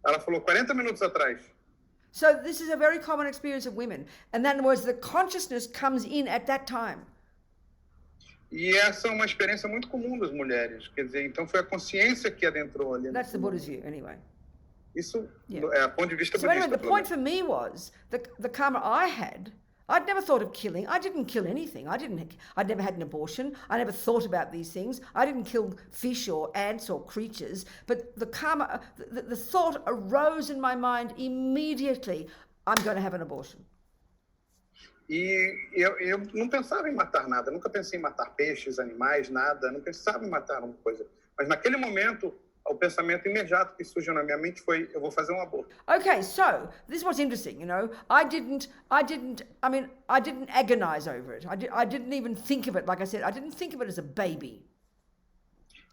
Ela falou 40 minutos atrás. So this is a very common experience of women. And in other words, the consciousness comes in at that time. E essa é uma experiência muito comum das mulheres. Quer dizer, então foi a consciência que adentrou ali. That's the Buddha's view, anyway. Isso Yeah. é a ponto de vista So anyway, budista. the pelo point menos. for me was the karma I had. I'd never thought of killing. I didn't kill anything. I'd never had an abortion. I never thought about these things. I didn't kill fish or ants or creatures. But the karma, the thought arose in my mind immediately. I'm going to have an abortion. E eu não pensava em matar nada. Nunca pensei em matar peixes, animais, nada. Não pensava em matar uma coisa. Mas naquele momento, o pensamento imediato que surgiu na minha mente foi, eu vou fazer um aborto. Okay, so this is what's interesting, you know. I didn't agonize over it. I didn't even think of it, like I said, I didn't think of it as a baby.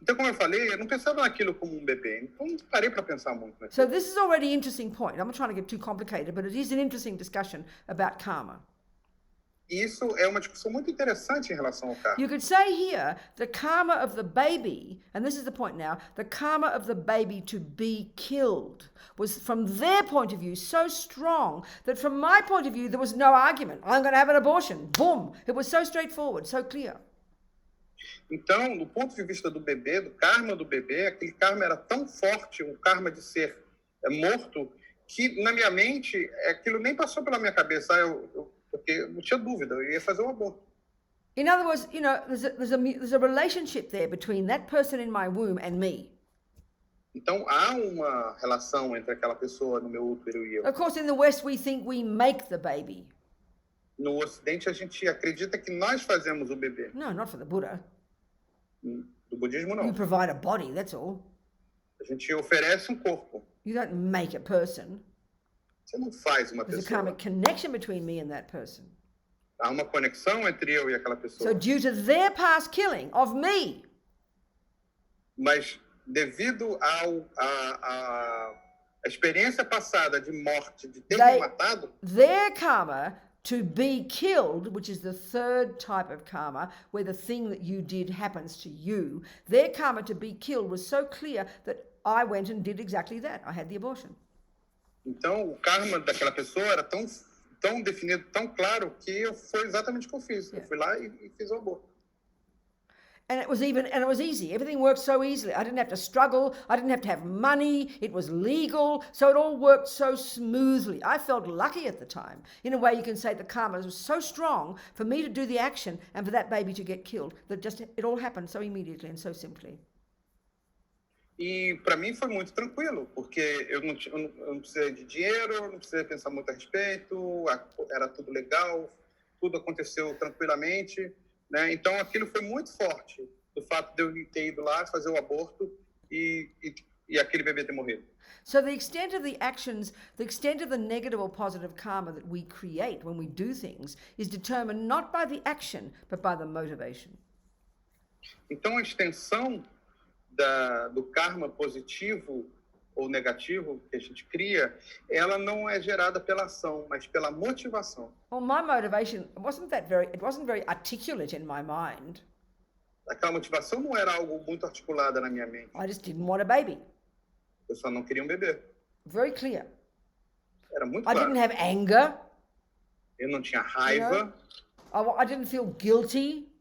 Então, como eu falei, eu não pensava naquilo como um bebê. Então, não parei para pensar muito naquilo. So this is already an interesting point. I'm not trying to get too complicated, but it is an interesting discussion about karma. E isso é uma discussão muito interessante em relação ao karma. You could say here, the karma of the baby, and this is the point now, the karma of the baby to be killed was, from their point of view, so strong that from my point of view, there was no argument. I'm going to have an abortion. Boom. It was so straightforward, so clear. Então, do ponto de vista do bebê, do karma do bebê, aquele karma era tão forte, o karma de ser morto, que na minha mente, aquilo nem passou pela minha cabeça. Porque eu não tinha dúvida, eu ia fazer um aborto. In other words, you know, there's a relationship there between that person in my womb and me. Então, há uma relação entre aquela pessoa no meu útero e eu. Of course, in the West, we think we make the baby. No Ocidente, a gente acredita que nós fazemos o bebê. No, not for the Buddha. Do budismo, You não. provide a body, that's all. A gente oferece um corpo. You don't make a person. Você não faz uma There's a pessoa. karmic connection between me and that person. Há uma conexão entre eu e aquela So pessoa. due to their past killing of me, Mas devido à experiência passada de morte, de ter me matado, their karma to be killed, which is the third type of karma, where the thing that you did happens to you, their karma to be killed was so clear that I went and did exactly that. I had the abortion. Então, o karma daquela pessoa era tão definido, tão claro, que foi exatamente o que eu fiz. Eu fui lá e fiz o aborto. And it was easy. Everything worked so easily. I didn't have to struggle. I didn't have to have money. It was legal. So it all worked so smoothly. I felt lucky at the time. In a way, you can say the karma was so strong for me to do the action and for that baby to get killed that just it all happened so immediately and so simply. E para mim foi muito tranquilo, porque eu não precisei de dinheiro, não precisei pensar muito a respeito, era tudo legal, tudo aconteceu tranquilamente, né? Então aquilo foi muito forte, o fato de eu ter ido lá fazer o aborto e aquele bebê ter morrido. So the extent of the actions, the extent of the negative or positive karma that we create when we do things is determined not by the action, but by the motivation. Então a extensão do karma positivo ou negativo que a gente cria, ela não é gerada pela ação, mas pela motivação. Well, my motivation it wasn't very articulate in my mind. Aquela motivação não era algo muito articulada na minha mente. I just didn't want a baby. Eu só não queria um bebê. Very clear. Era muito I claro. didn't have anger. Eu não tinha raiva. I didn't feel guilty.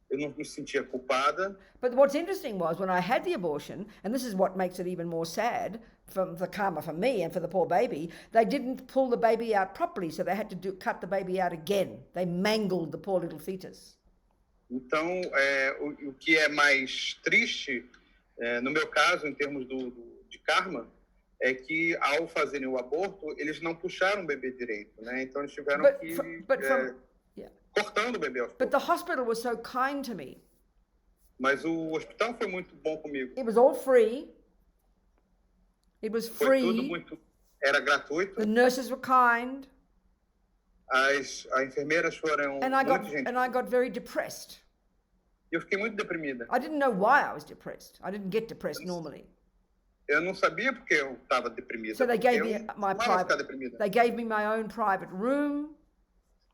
Eu não me sentia culpada. But what's interesting was when I had the abortion, and this is what makes it even more sad from the karma for me and for the poor baby, they didn't pull the baby out properly, so they had to cut the baby out again. They mangled the poor little fetus. Então, o que é mais triste, no meu caso, em termos de karma, é que ao fazerem o aborto, eles não puxaram o bebê direito, né? Então eles tiveram que cortando o bebê aos poucos. But the hospital was so kind to me. Mas o hospital foi muito bom comigo. It was all free. It was free. Foi tudo era gratuito. The nurses were kind. As enfermeiras foram and I got very depressed. Eu fiquei muito deprimida. I didn't know why I was depressed. I didn't get depressed normally. Eu não sabia porque eu estava deprimida. So they gave me They gave me my own private room.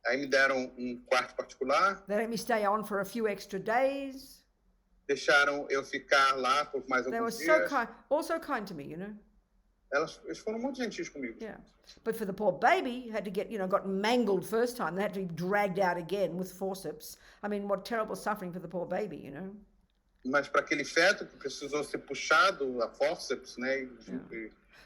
Aí me deram quarto particular. They let me stay on for a few extra days. Deixaram eu ficar lá por mais alguns dias. They were also kind to me, you know. Eles foram muito gentis comigo. Yeah. But for the poor baby, had to get, got mangled first time. They had to be dragged out again with forceps. I mean, what terrible suffering for the poor baby, you know. Mas para aquele feto que precisou ser puxado a forceps, né?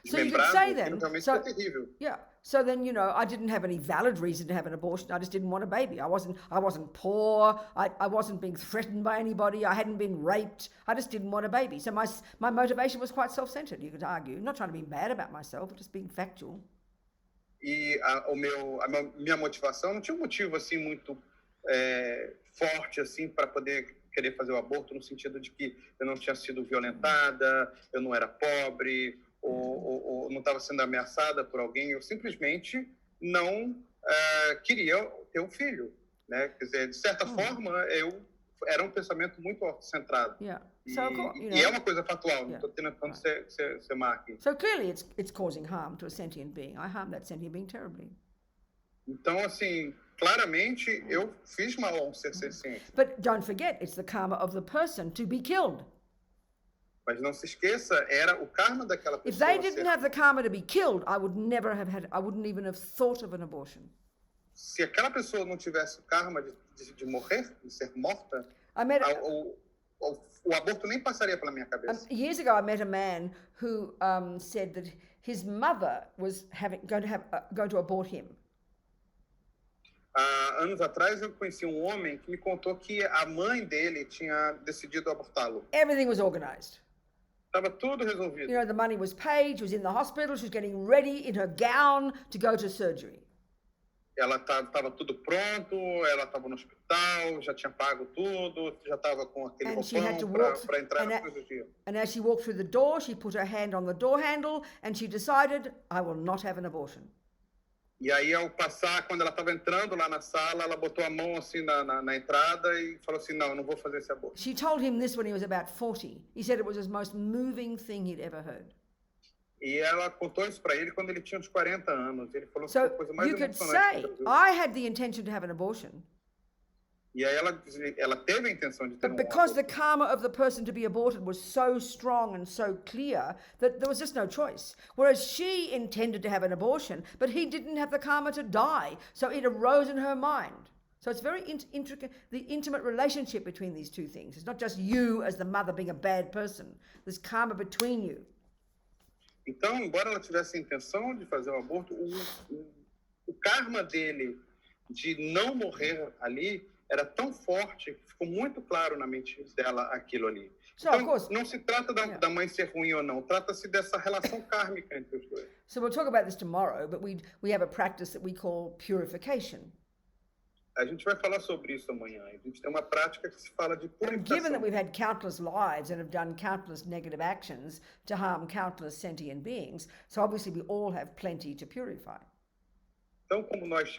So you could say then, foi terrível. Yeah. So then, I didn't have any valid reason to have an abortion. I just didn't want a baby. I wasn't poor. I wasn't being threatened by anybody. I hadn't been raped. I just didn't want a baby. So my motivation was quite self-centered, you could argue. Not trying to be bad about myself, but just being factual. E minha motivação não tinha um motivo assim muito forte assim para poder querer fazer o aborto, no sentido de que eu não tinha sido violentada, eu não era pobre, ou não estava sendo ameaçada por alguém. Eu simplesmente não queria ter um filho, né? Quer dizer, de certa forma, era um pensamento muito autocentrado. Yeah. E é uma coisa factual, não estou tentando ser má aqui. So clearly it's causing harm to a sentient being. I harmed that sentient being terribly. Então, assim, claramente eu fiz mal a um ser senciente. But don't forget, it's the karma of the person to be killed. Mas não se esqueça, era o karma daquela pessoa. If they didn't have the karma to be killed, I wouldn't even have thought of an abortion. Se aquela pessoa não tivesse o karma de morrer, de ser morta, o aborto nem passaria pela minha cabeça. Years ago, I met a man who said that his mother was going to abort him. Anos atrás, eu conheci um homem que me contou que a mãe dele tinha decidido abortá-lo. Everything was organized. Estava tudo resolvido. The money was paid, she was in the hospital, she was getting ready in her gown to go to surgery. Ela estava tudo pronto, ela estava no hospital, já tinha pago tudo, já estava com aquele roupão para entrar na cirurgia. And as she walked through the door, she put her hand on the door handle and she decided, I will not have an abortion. E aí, ao passar, quando ela estava entrando lá na sala, ela botou a mão assim na entrada e falou assim, não, eu não vou fazer esse aborto. She told him this when he was about 40. He said it was the most moving thing he'd ever heard. E ela contou isso para ele quando ele tinha uns 40 anos. Ele falou que foi a coisa mais emocionante. So you could say, I had the intention to have an abortion. E aí ela teve a intenção de ter But because the karma of the person to be aborted was so strong and so clear that there was just no choice. Whereas she intended to have an abortion, but he didn't have the karma to die. So it arose in her mind. So it's very intricate, the intimate relationship between these two things. It's not just you as the mother being a bad person. There's karma between you. Então, embora ela tivesse a intenção de fazer o aborto, o karma dele de não morrer ali era tão forte que ficou muito claro na mente dela aquilo ali. So, então, of course, não se trata da mãe ser ruim ou não, trata-se dessa relação kármica entre os dois. So we'll talk about this tomorrow, but we have a practice that we call purification. A gente vai falar sobre isso amanhã. A gente tem uma prática que se fala de And given that purificação. we've had countless lives and have done countless negative actions to harm countless sentient beings, so obviously we all have plenty to purify. Então, como nós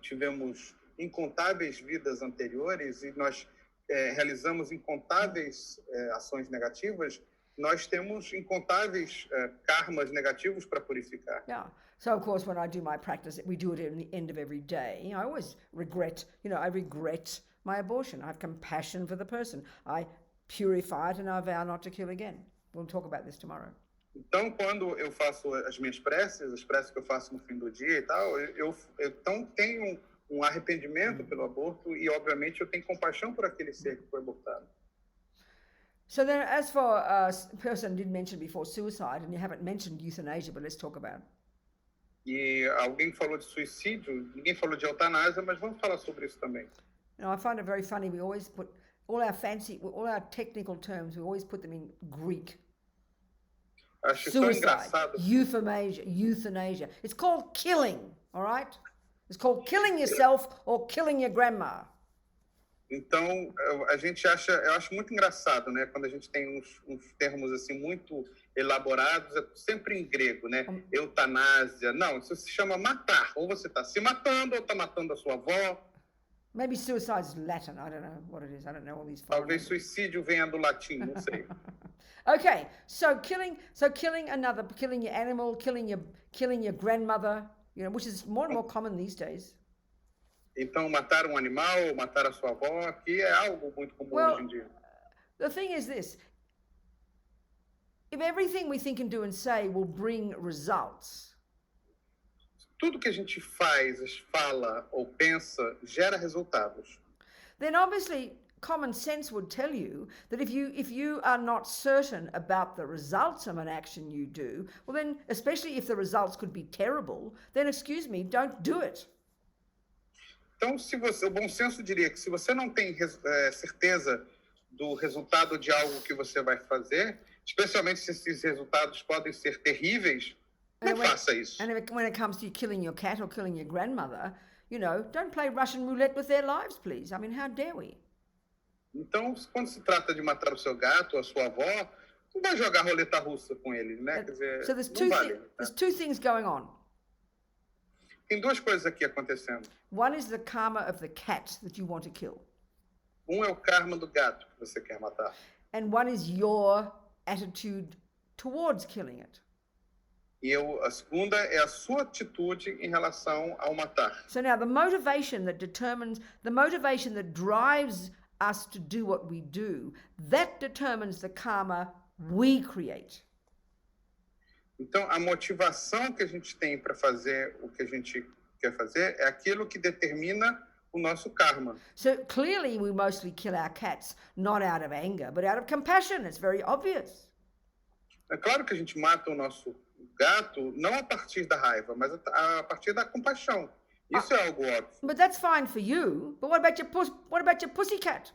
tivemos incontáveis vidas anteriores e nós realizamos incontáveis ações negativas, nós temos incontáveis karmas negativos para purificar. Yeah. So of course, when I do my practice, we do it at the end of every day. I always regret, I regret my abortion. I have compassion for the person. I purify it and I vow not to kill again. We'll talk about this tomorrow. Então, quando eu faço as minhas preces, as preces que eu faço no fim do dia e tal, eu então tenho um arrependimento pelo aborto e, obviamente, eu tenho compaixão por aquele ser que foi abortado. So then, as for a person did mention before suicide, and you haven't mentioned euthanasia, but let's talk about it. E alguém falou de suicídio, ninguém falou de eutanásia, mas vamos falar sobre isso também. I find it very funny. We always put all our technical terms, we always put them in Greek. Acho tão Suicide, engraçado. euthanasia. It's called killing, all right? It's called killing yourself or killing your grandma. Então, eu acho muito engraçado, né? Quando a gente tem uns termos assim muito elaborados, é sempre em grego, né? Eutanásia. Não, isso se chama matar. Ou você está se matando, ou está matando a sua avó. Maybe suicide is Latin. I don't know what it is. I don't know all these foreign Talvez languages. suicídio venha do latim, não sei. Okay, so killing your animal, killing your grandmother, which is more and more common these days. Então, matar um animal, ou matar a sua avó, que é algo muito comum hoje em dia. The thing is this. If everything we think and do and say will bring results, Tudo que a gente faz, fala ou pensa gera resultados. then obviously common sense would tell you that if you are not certain about the results of an action you do, well then, especially if the results could be terrible, then excuse me, don't do it. Então, o bom senso diria que se você não tem certeza do resultado de algo que você vai fazer, especialmente se esses resultados podem ser terríveis, não faça isso. And when it comes to you killing your cat or killing your grandmother, don't play Russian roulette with their lives, please. I mean, how dare we? Então, quando se trata de matar o seu gato ou a sua avó, não vai jogar roleta russa com ele, né? Quer dizer, So there's não vale. there's two things going on. Tem duas coisas aqui acontecendo. One is the karma of the cat that you want to kill. Um é o karma do gato que você quer matar. And one is your attitude towards killing it. E a segunda é a sua atitude em relação ao matar. So now the motivation that drives us to do what we do, that determines the karma we create. Então, a motivação que a gente tem para fazer o que a gente quer fazer é aquilo que determina o nosso karma. So clearly we mostly kill our cats not out of anger, but out of compassion. It's very obvious. É claro que a gente mata o nosso gato não a partir da raiva, mas a partir da compaixão. Isso é algo óbvio. But that's fine for you. But what about your pussycat?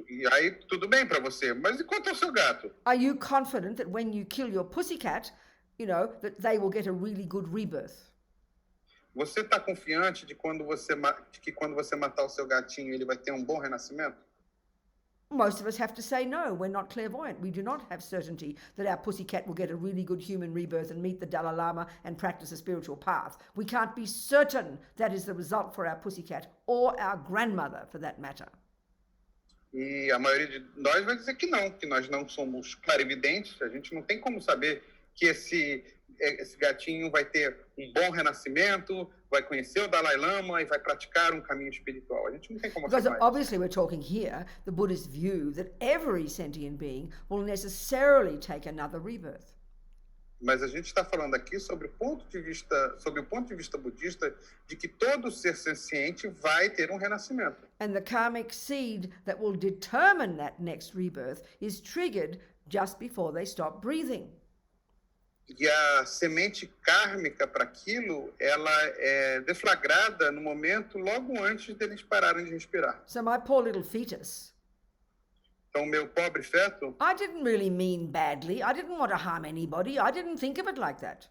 E aí tudo bem para você, mas e quanto ao seu gato? Are you confident that when you kill your pussycat, that they will get a really good rebirth? Você está confiante de que quando você matar o seu gatinho, ele vai ter um bom renascimento? Most of us have to say no. We're not clairvoyant. We do not have certainty that our pussycat will get a really good human rebirth and meet the Dalai Lama and practice a spiritual path. We can't be certain that is the result for our pussycat or our grandmother, for that matter. E a maioria de nós vai dizer que nós não somos clarividentes, a gente não tem como saber que esse gatinho vai ter um bom renascimento, vai conhecer o Dalai Lama e vai praticar um caminho espiritual. A gente não tem como Because afirmar isso. obviously we're talking here, the Buddhist view that every sentient being will necessarily take another rebirth. Mas a gente está falando aqui sobre o ponto de vista budista de que todo ser senciente vai ter um renascimento. And the karmic seed that will determine that next rebirth is triggered just before they stop breathing. E a semente kármica para aquilo, ela é deflagrada no momento logo antes deles pararem de respirar. So my poor little fetus, Então, meu pobre feto, I didn't really mean badly. I didn't want to harm anybody. I didn't think of it like that.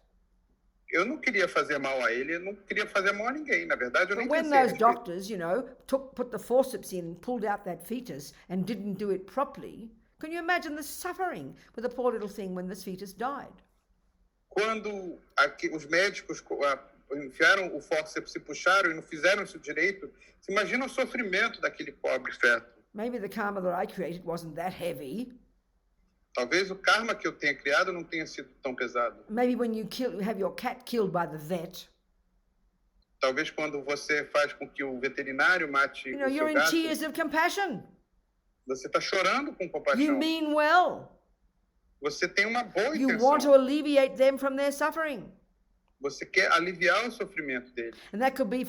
eu não queria fazer mal a ele, eu não queria fazer mal a ninguém. Na verdade, eu nem But when pensei a those respeito. doctors, put the forceps in, pulled out that fetus and didn't do it properly, can you imagine the suffering with the poor little thing when this fetus died? Quando os médicos enfiaram o fórceps e puxaram e não fizeram isso direito, você imagina o sofrimento daquele pobre feto. Maybe the karma that I created wasn't that heavy. Talvez o karma que eu tenha criado não tenha sido tão pesado. Maybe when you have your cat killed by the vet, Talvez quando você faz com que o veterinário mate o you're seu in gato, tears of compassion. você está chorando com You compaixão. mean well. Você tem uma boa You want to intenção. alleviate them from their suffering. Você quer aliviar o sofrimento dele. And that could be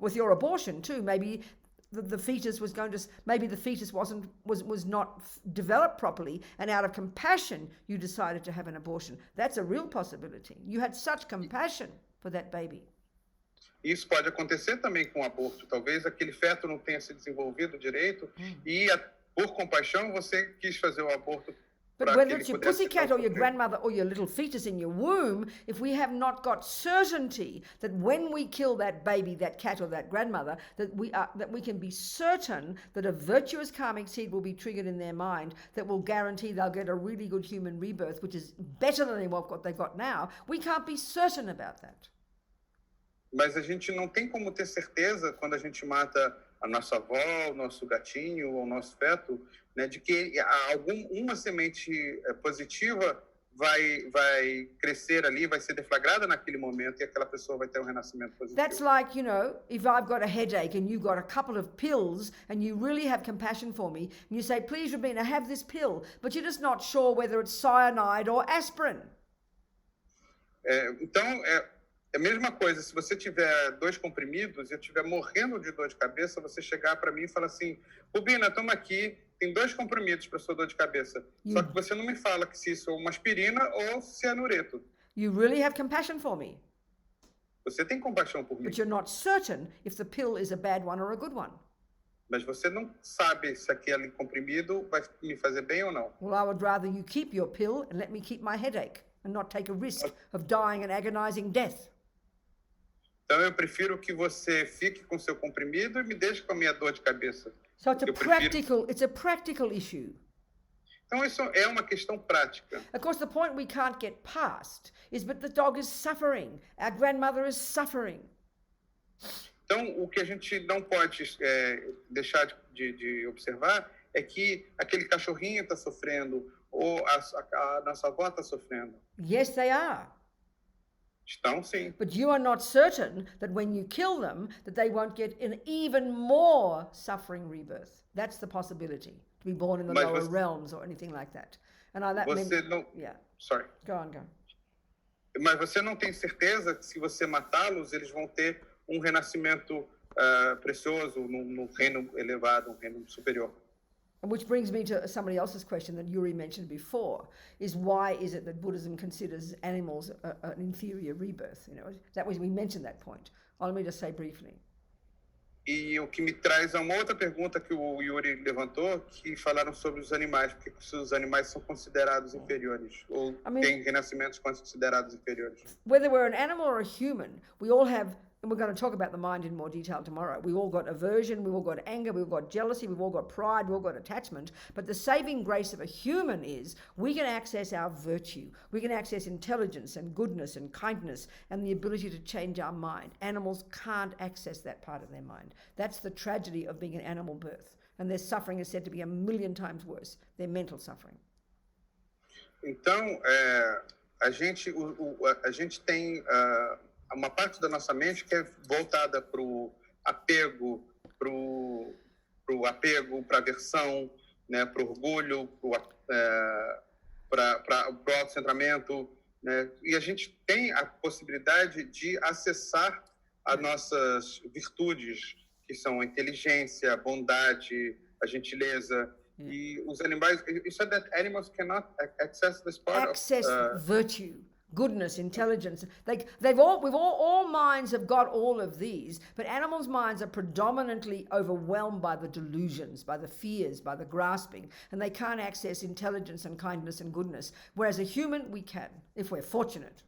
with your abortion too. Maybe the fetus was maybe the fetus was not developed properly, and out of compassion you decided to have an abortion. That's a real possibility. You had such compassion for that baby. Isso pode acontecer também com o aborto. Talvez aquele feto não tenha se desenvolvido direito e, por compaixão, você quis fazer o aborto But para que whether ele it's your pudesse pussycat não or your sofrer. grandmother or your little fetus in your womb, if we have not got certainty that when we kill that baby, that cat or that grandmother, that we can be certain that a virtuous karmic seed will be triggered in their mind that will guarantee they'll get a really good human rebirth, which is better than what they've got now, we can't be certain about that. Mas a gente não tem como ter certeza quando a gente mata a nossa avó, o nosso gatinho ou o nosso feto, né, de que uma semente positiva vai crescer ali, vai ser deflagrada naquele momento e aquela pessoa vai ter um renascimento positivo. That's like, if I've got a headache and you've got a couple of pills and you really have compassion for me and you say, please, Rabina, have this pill, but you're just not sure whether it's cyanide or aspirin. Então, é a mesma coisa, se você tiver 2 comprimidos e eu estiver morrendo de dor de cabeça, você chegar para mim e falar assim, Rubina, toma aqui, tem 2 comprimidos para sua dor de cabeça. Só que você não me fala que se isso é uma aspirina ou se é anureto. You really have compassion for me, Você tem compaixão por mim, but you're not certain if the pill is a bad one or a good one. mas você não sabe se aquele comprimido vai me fazer bem ou não. Well, I would rather you keep your pill and let me keep my headache and not take a risk of dying an agonizing death. Então, eu prefiro que você fique com seu comprimido e me deixe com a minha dor de cabeça. So it's Eu a practical issue. Então, isso é uma questão prática. Of course, the point we can't get past is, but the dog is suffering. Our grandmother is suffering. Então, o que a gente não pode deixar de observar é que aquele cachorrinho está sofrendo ou a nossa avó está sofrendo. Yes, they are. Estão, sim. But you are not certain that when you kill them, that they won't get an even more suffering rebirth. That's the possibility, to be born in the Mas lower você- realms or anything like that. And Você não... yeah, Sorry. go on. Mas você não tem certeza que se você matá-los, eles vão ter um renascimento precioso num reino elevado, um reino superior. And which brings me to somebody else's question that Yuri mentioned before, is why is it that Buddhism considers animals an inferior rebirth? We mentioned that point. Let me just say briefly. E o que me traz a uma outra pergunta que o Yuri levantou, que falaram sobre os animais, porque os animais são considerados inferiores, ou têm renascimentos considerados inferiores. Whether we're an animal or a human, we all have, and we're going to talk about the mind in more detail tomorrow, we've all got aversion, we've all got anger, we've all got jealousy, we've all got pride, we've all got attachment. But the saving grace of a human is we can access our virtue. We can access intelligence and goodness and kindness and the ability to change our mind. Animals can't access that part of their mind. That's the tragedy of being an animal birth. And their suffering is said to be 1,000,000 times worse, their mental suffering. Então, a gente tem uma parte da nossa mente que é voltada para o apego, para o aversão, né, para o orgulho, para o autocentramento, né? E a gente tem a possibilidade de acessar as nossas virtudes, que são a inteligência, a bondade, a gentileza. E os animais, you said that animals cannot access this part Access of virtue, goodness, intelligence. All minds have got all of these, but animals' minds are predominantly overwhelmed by the delusions, by the fears, by the grasping, and they can't access intelligence and kindness and goodness. Whereas a human, we can, if we're fortunate.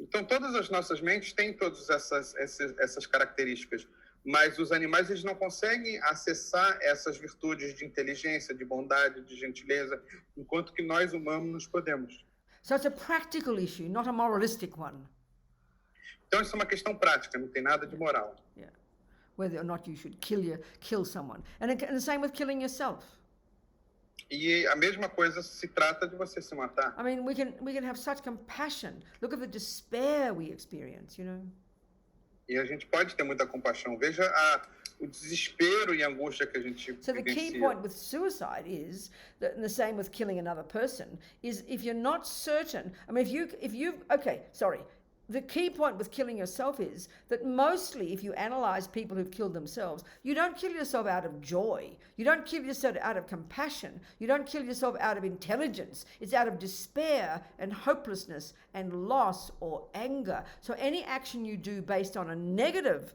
Então, todas as nossas mentes têm todas essas características, mas os animais eles não conseguem acessar essas virtudes de inteligência, de bondade, de gentileza, enquanto que nós humanos podemos. So it's a practical issue, not a moralistic one. Então, isso é uma questão prática, não tem nada de moral. Yeah. Whether or not you should kill someone. And the same with killing yourself. E a mesma coisa se trata de você se matar. I mean, we can have such compassion. Look at the despair we experience, you know. E a gente pode ter muita compaixão. Veja o desespero e a angústia que a gente So the key vivencia. point with suicide is that, and the same with killing another person, is if you're not certain. I mean, the key point with killing yourself is that mostly if you analyze people who've killed themselves, you don't kill yourself out of joy. You don't kill yourself out of compassion. You don't kill yourself out of intelligence. It's out of despair and hopelessness and loss or anger. So any action you do based on a negative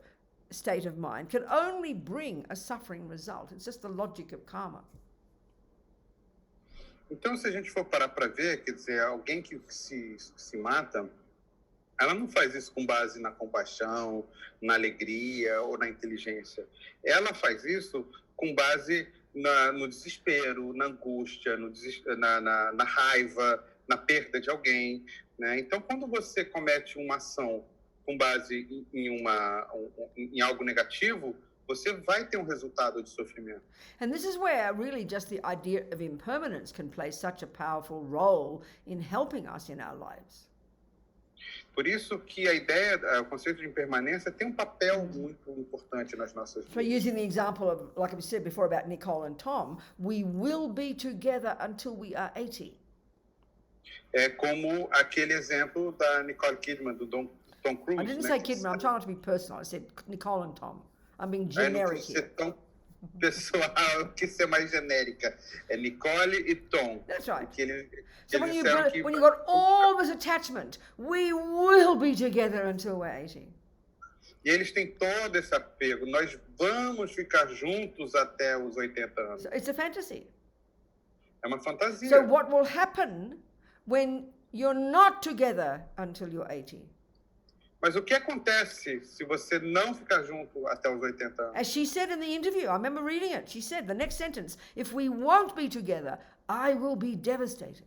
state of mind can only bring a suffering result. It's just the logic of karma. Então, se a gente for parar para ver, quer dizer, alguém que se mata, ela não faz isso com base na compaixão, na alegria ou na inteligência. Ela faz isso com base no desespero, na angústia, na raiva, na perda de alguém, né? Então, quando você comete uma ação com base em algo negativo, você vai ter um resultado de sofrimento. And this is where really just the idea of impermanence can play such a powerful role in helping us in our lives. Por isso que o conceito de impermanência tem um papel muito importante nas nossas So vidas. using the example of, like I said before about Nicole and Tom, we will be together until we are 80. É como aquele exemplo da Nicole Kidman, do Tom Cruise. I didn't né, say que Kidman, I'm trying not to be personal. I said Nicole and Tom. I'm being Aí não generic precisa here. ser tão pessoal, que ser mais genérica. É Nicole e Tom. That's right. Que eles So when disseram que you got all this attachment, we will be together until we're 80. E eles têm todo esse apego. Nós vamos ficar juntos até os 80 anos. So it's a fantasy. É uma fantasia. So what will happen when you're not together until you're 80? Mas o que acontece se você não ficar junto até os 80 anos? As she said in the interview, I remember reading it. She said, the next sentence, if we won't be together, I will be devastated.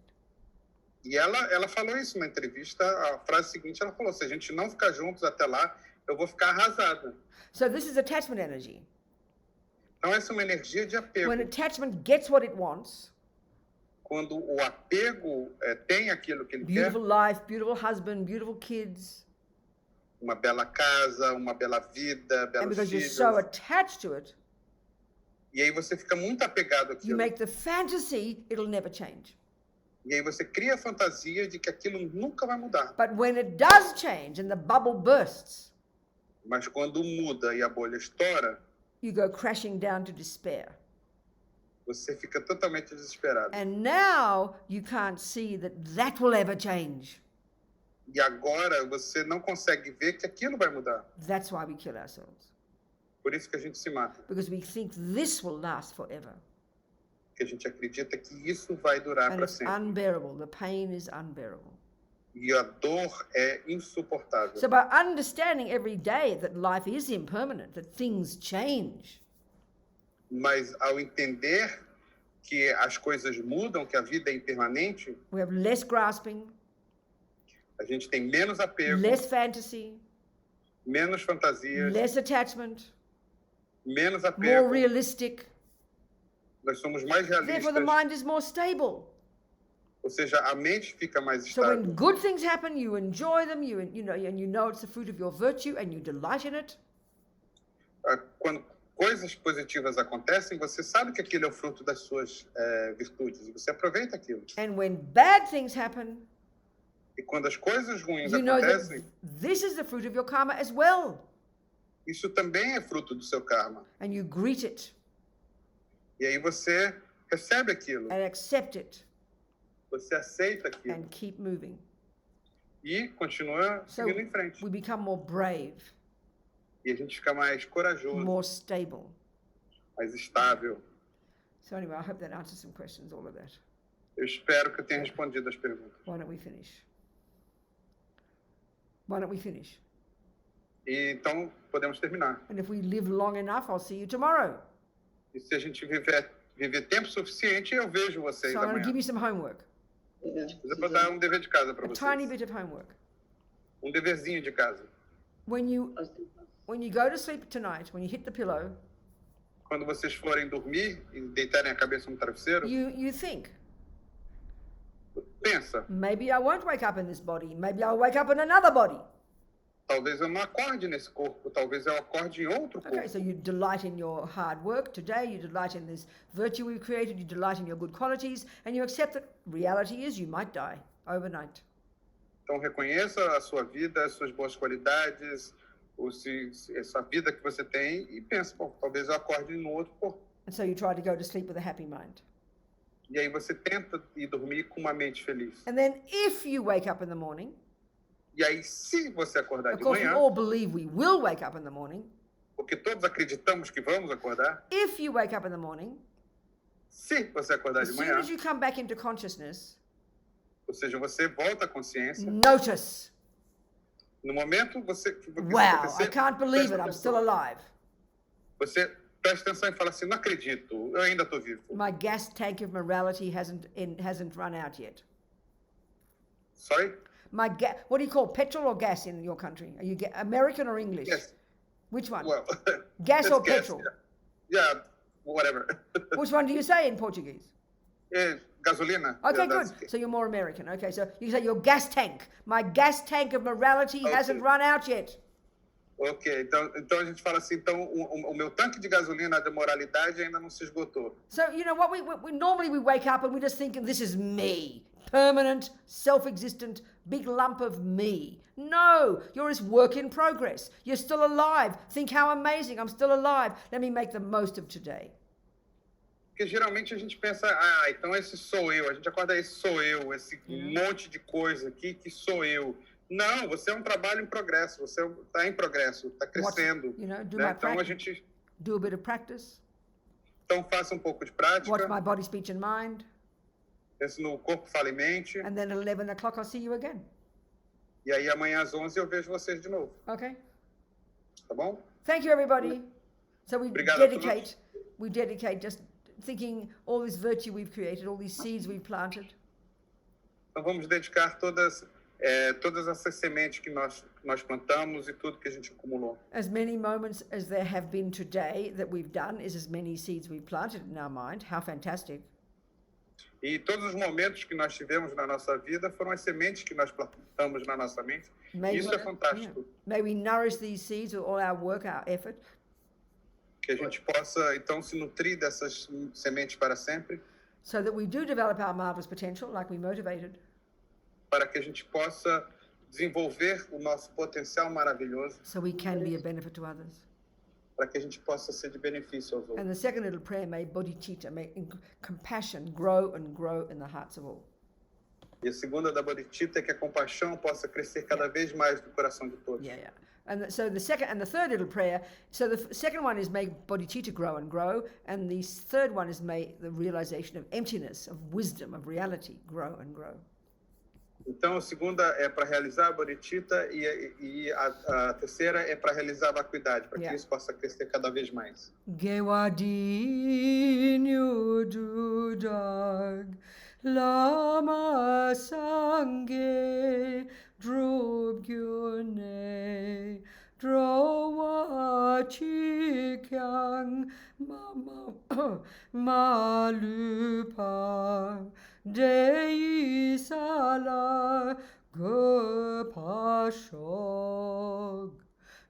E ela falou isso na entrevista. A frase seguinte, ela falou: se a gente não ficar juntos até lá, eu vou ficar arrasada. So this is attachment energy. Então essa é uma energia de apego. When attachment gets what it wants, Quando o apego tem aquilo que ele beautiful life, beautiful husband, beautiful kids, quer, uma bela casa, uma bela vida, and belos because you're filhos, so attached to it, e aí você fica muito apegado you àquilo. make the fantasy it'll never change. E aí você cria a fantasia de que aquilo nunca vai mudar. But when it does change and the bubble bursts, Mas quando muda e a bolha estoura, you go crashing down to despair. você fica totalmente desesperado. And now you can't see that that will ever change. E agora você não consegue ver que aquilo vai mudar. That's why we kill ourselves. Por isso que a gente se mata. Because we think this will last forever. Porque a gente acredita que isso vai durar And para it's sempre. unbearable. The pain is unbearable. E a dor é insuportável. So by understanding every day that life is impermanent, that things change, Mas ao entender que as coisas mudam, que a vida é impermanente, we have less grasping, a gente tem menos apego, less fantasy, menos fantasias, less attachment, menos more apego. realistic. Nós somos mais Therefore, the realistas. mind is more stable. Ou seja, a mente fica mais So when estável. good things happen, you enjoy them, and you know it's the fruit of your virtue, and you delight in it. Quando coisas positivas acontecem, você sabe que aquilo é o fruto das suas virtudes e você aproveita aquilo. And when bad things happen, E quando as coisas ruins you know that acontecem, this is the fruit of your karma as well, isso também é fruto do seu karma. and you greet it E aí você recebe aquilo, and accept it você aceita aquilo and keep moving. e continua So seguindo em frente. we become more brave, E a gente fica mais corajoso, more stable. mais estável. So anyway, I hope that answers some questions, all of that. Eu espero que eu tenha respondido as perguntas. Why don't we finish? Why don't we finish? E então podemos terminar. And if we live long enough, I'll see you tomorrow. E se a gente viver tempo suficiente, eu vejo vocês So I'm going to amanhã. give you some homework, Yeah. Eu vou dar um dever de casa para a tiny vocês. bit of homework. Um deverzinho de casa. When you go to sleep tonight, when you hit the pillow, Quando vocês forem dormir e deitarem a cabeça no travesseiro, you think, pensa, maybe I won't wake up in this body, maybe I'll wake up in another body. talvez eu não acorde nesse corpo, talvez eu acorde em outro Okay, corpo. so you delight in your hard work today, you delight in this virtue we've created, you delight in your good qualities, and you accept that reality is you might die overnight. Então reconheça a sua vida, as suas boas qualidades, essa vida que você tem e pensa, bom, talvez eu acorde no outro corpo. And so you try to go to sleep with a happy mind. E aí você tenta ir dormir com uma mente feliz. And then if you wake up in the morning, E aí se você acordar of de course we manhã, all believe we will wake up in the morning. porque todos acreditamos que vamos acordar, If you wake up in the morning, se você acordar as de soon manhã, as you come back into consciousness, ou seja, você volta à consciência, notice, no momento que wow, você I can't believe it, presta I'm still atenção. alive. Você presta atenção e fala assim, não acredito, eu ainda estou vivo. My gas tank of morality hasn't run out yet. Sorry? What do you call petrol or gas in your country? Are you American or English? Yes. Which one? Well, Gas just or petrol? Yeah, whatever. Which one do you say in Portuguese? Gasolina. Okay, Yeah, that's- good. So you're more American. Okay, so you say your gas tank. My gas tank of morality Okay. hasn't run out yet. Ok, então a gente fala assim, então o meu tanque de gasolina da moralidade ainda não se esgotou. So you know what we normally we wake up and we just think this is me, permanent, self-existent, big lump of me. No, you're this work in progress. You're still alive. Think how amazing, I'm still alive. Let me make the most of today. Porque geralmente a gente pensa, então esse sou eu. A gente acorda, esse sou eu, esse monte de coisa aqui que sou eu. Não, você é um trabalho em progresso, você está em progresso, está crescendo. do né? my Então a practice, gente do a bit of practice, então faça um pouco de watch prática, my body, speech and mind, pense no corpo, fala e mente, and then at 11 o'clock I'll see you again. e aí amanhã às 11 eu vejo vocês de novo, Okay? tá bom? Thank you, everybody. So Obrigado a we dedicate just thinking all this virtue we've created, all these seeds we've planted. Então vamos dedicar todas essas sementes que nós plantamos e tudo que a gente acumulou. As many moments as there have been today that we've done is as many seeds we've planted in our mind. How fantastic. E todos os momentos que nós tivemos na nossa vida foram as sementes que nós plantamos na nossa mente. Isso é fantástico. May we nourish these seeds with all our work, our effort. Que a gente possa, então, se nutrir dessas sementes para sempre, So that we do develop our marvelous potential like we motivated. para que a gente possa desenvolver o nosso potencial maravilhoso, So we can be a benefit to others. para que a gente possa ser de benefício aos outros. And the second little prayer, may bodhicitta, may compassion grow and grow in the hearts of all. E a segunda da Bodhicitta é que a compaixão possa crescer cada vez mais no coração de todos. Yeah. So the second and the third little prayer, so the second one is may bodhicitta grow and grow, and the third one is may the realization of emptiness, of wisdom, of reality grow and grow. Então, a segunda é para realizar a Bodhicitta e a terceira é para realizar a vacuidade, para que isso possa crescer cada vez mais. Gewadinyu dudag lama sange drubgyune drowa chikyang malupa dei Shog.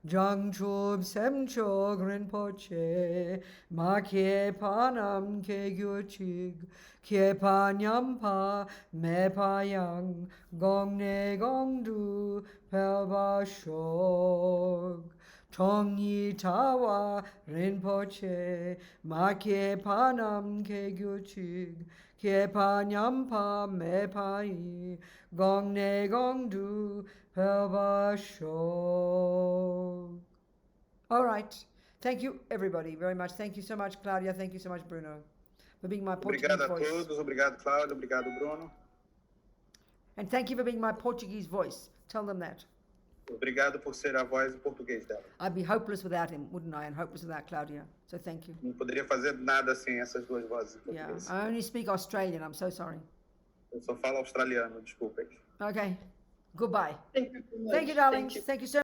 Jangchub Semchog Rinpoche, Ma Kye Panam Ke Gyuchig, Kye Panyampa, Me Payang, Gong Ne Gong Du, Pelba Shog. Tong Yi Tawa Rinpoche, Ma Kye Panam Ke Gyuchig, Kye Panyampa, Me Pai, Gong Ne Gong Du, Pelba Shog. All right. Thank you, everybody, very much. Thank you so much, Claudia. Thank you so much, Bruno, for being my Portuguese Obrigado a voice. todos, obrigado Cláudio, obrigado Bruno. And thank you for being my Portuguese voice. Tell them that. Obrigado por ser a voz em português dela. I'd be hopeless without him, wouldn't I? And hopeless without Claudia. So thank you. Não poderia fazer nada sem essas duas vozes em Yeah, português. I only speak Australian. I'm so sorry. Eu só falo australiano, desculpem. Okay. Goodbye. Thank you so much. Thank you, darlings. Thank you so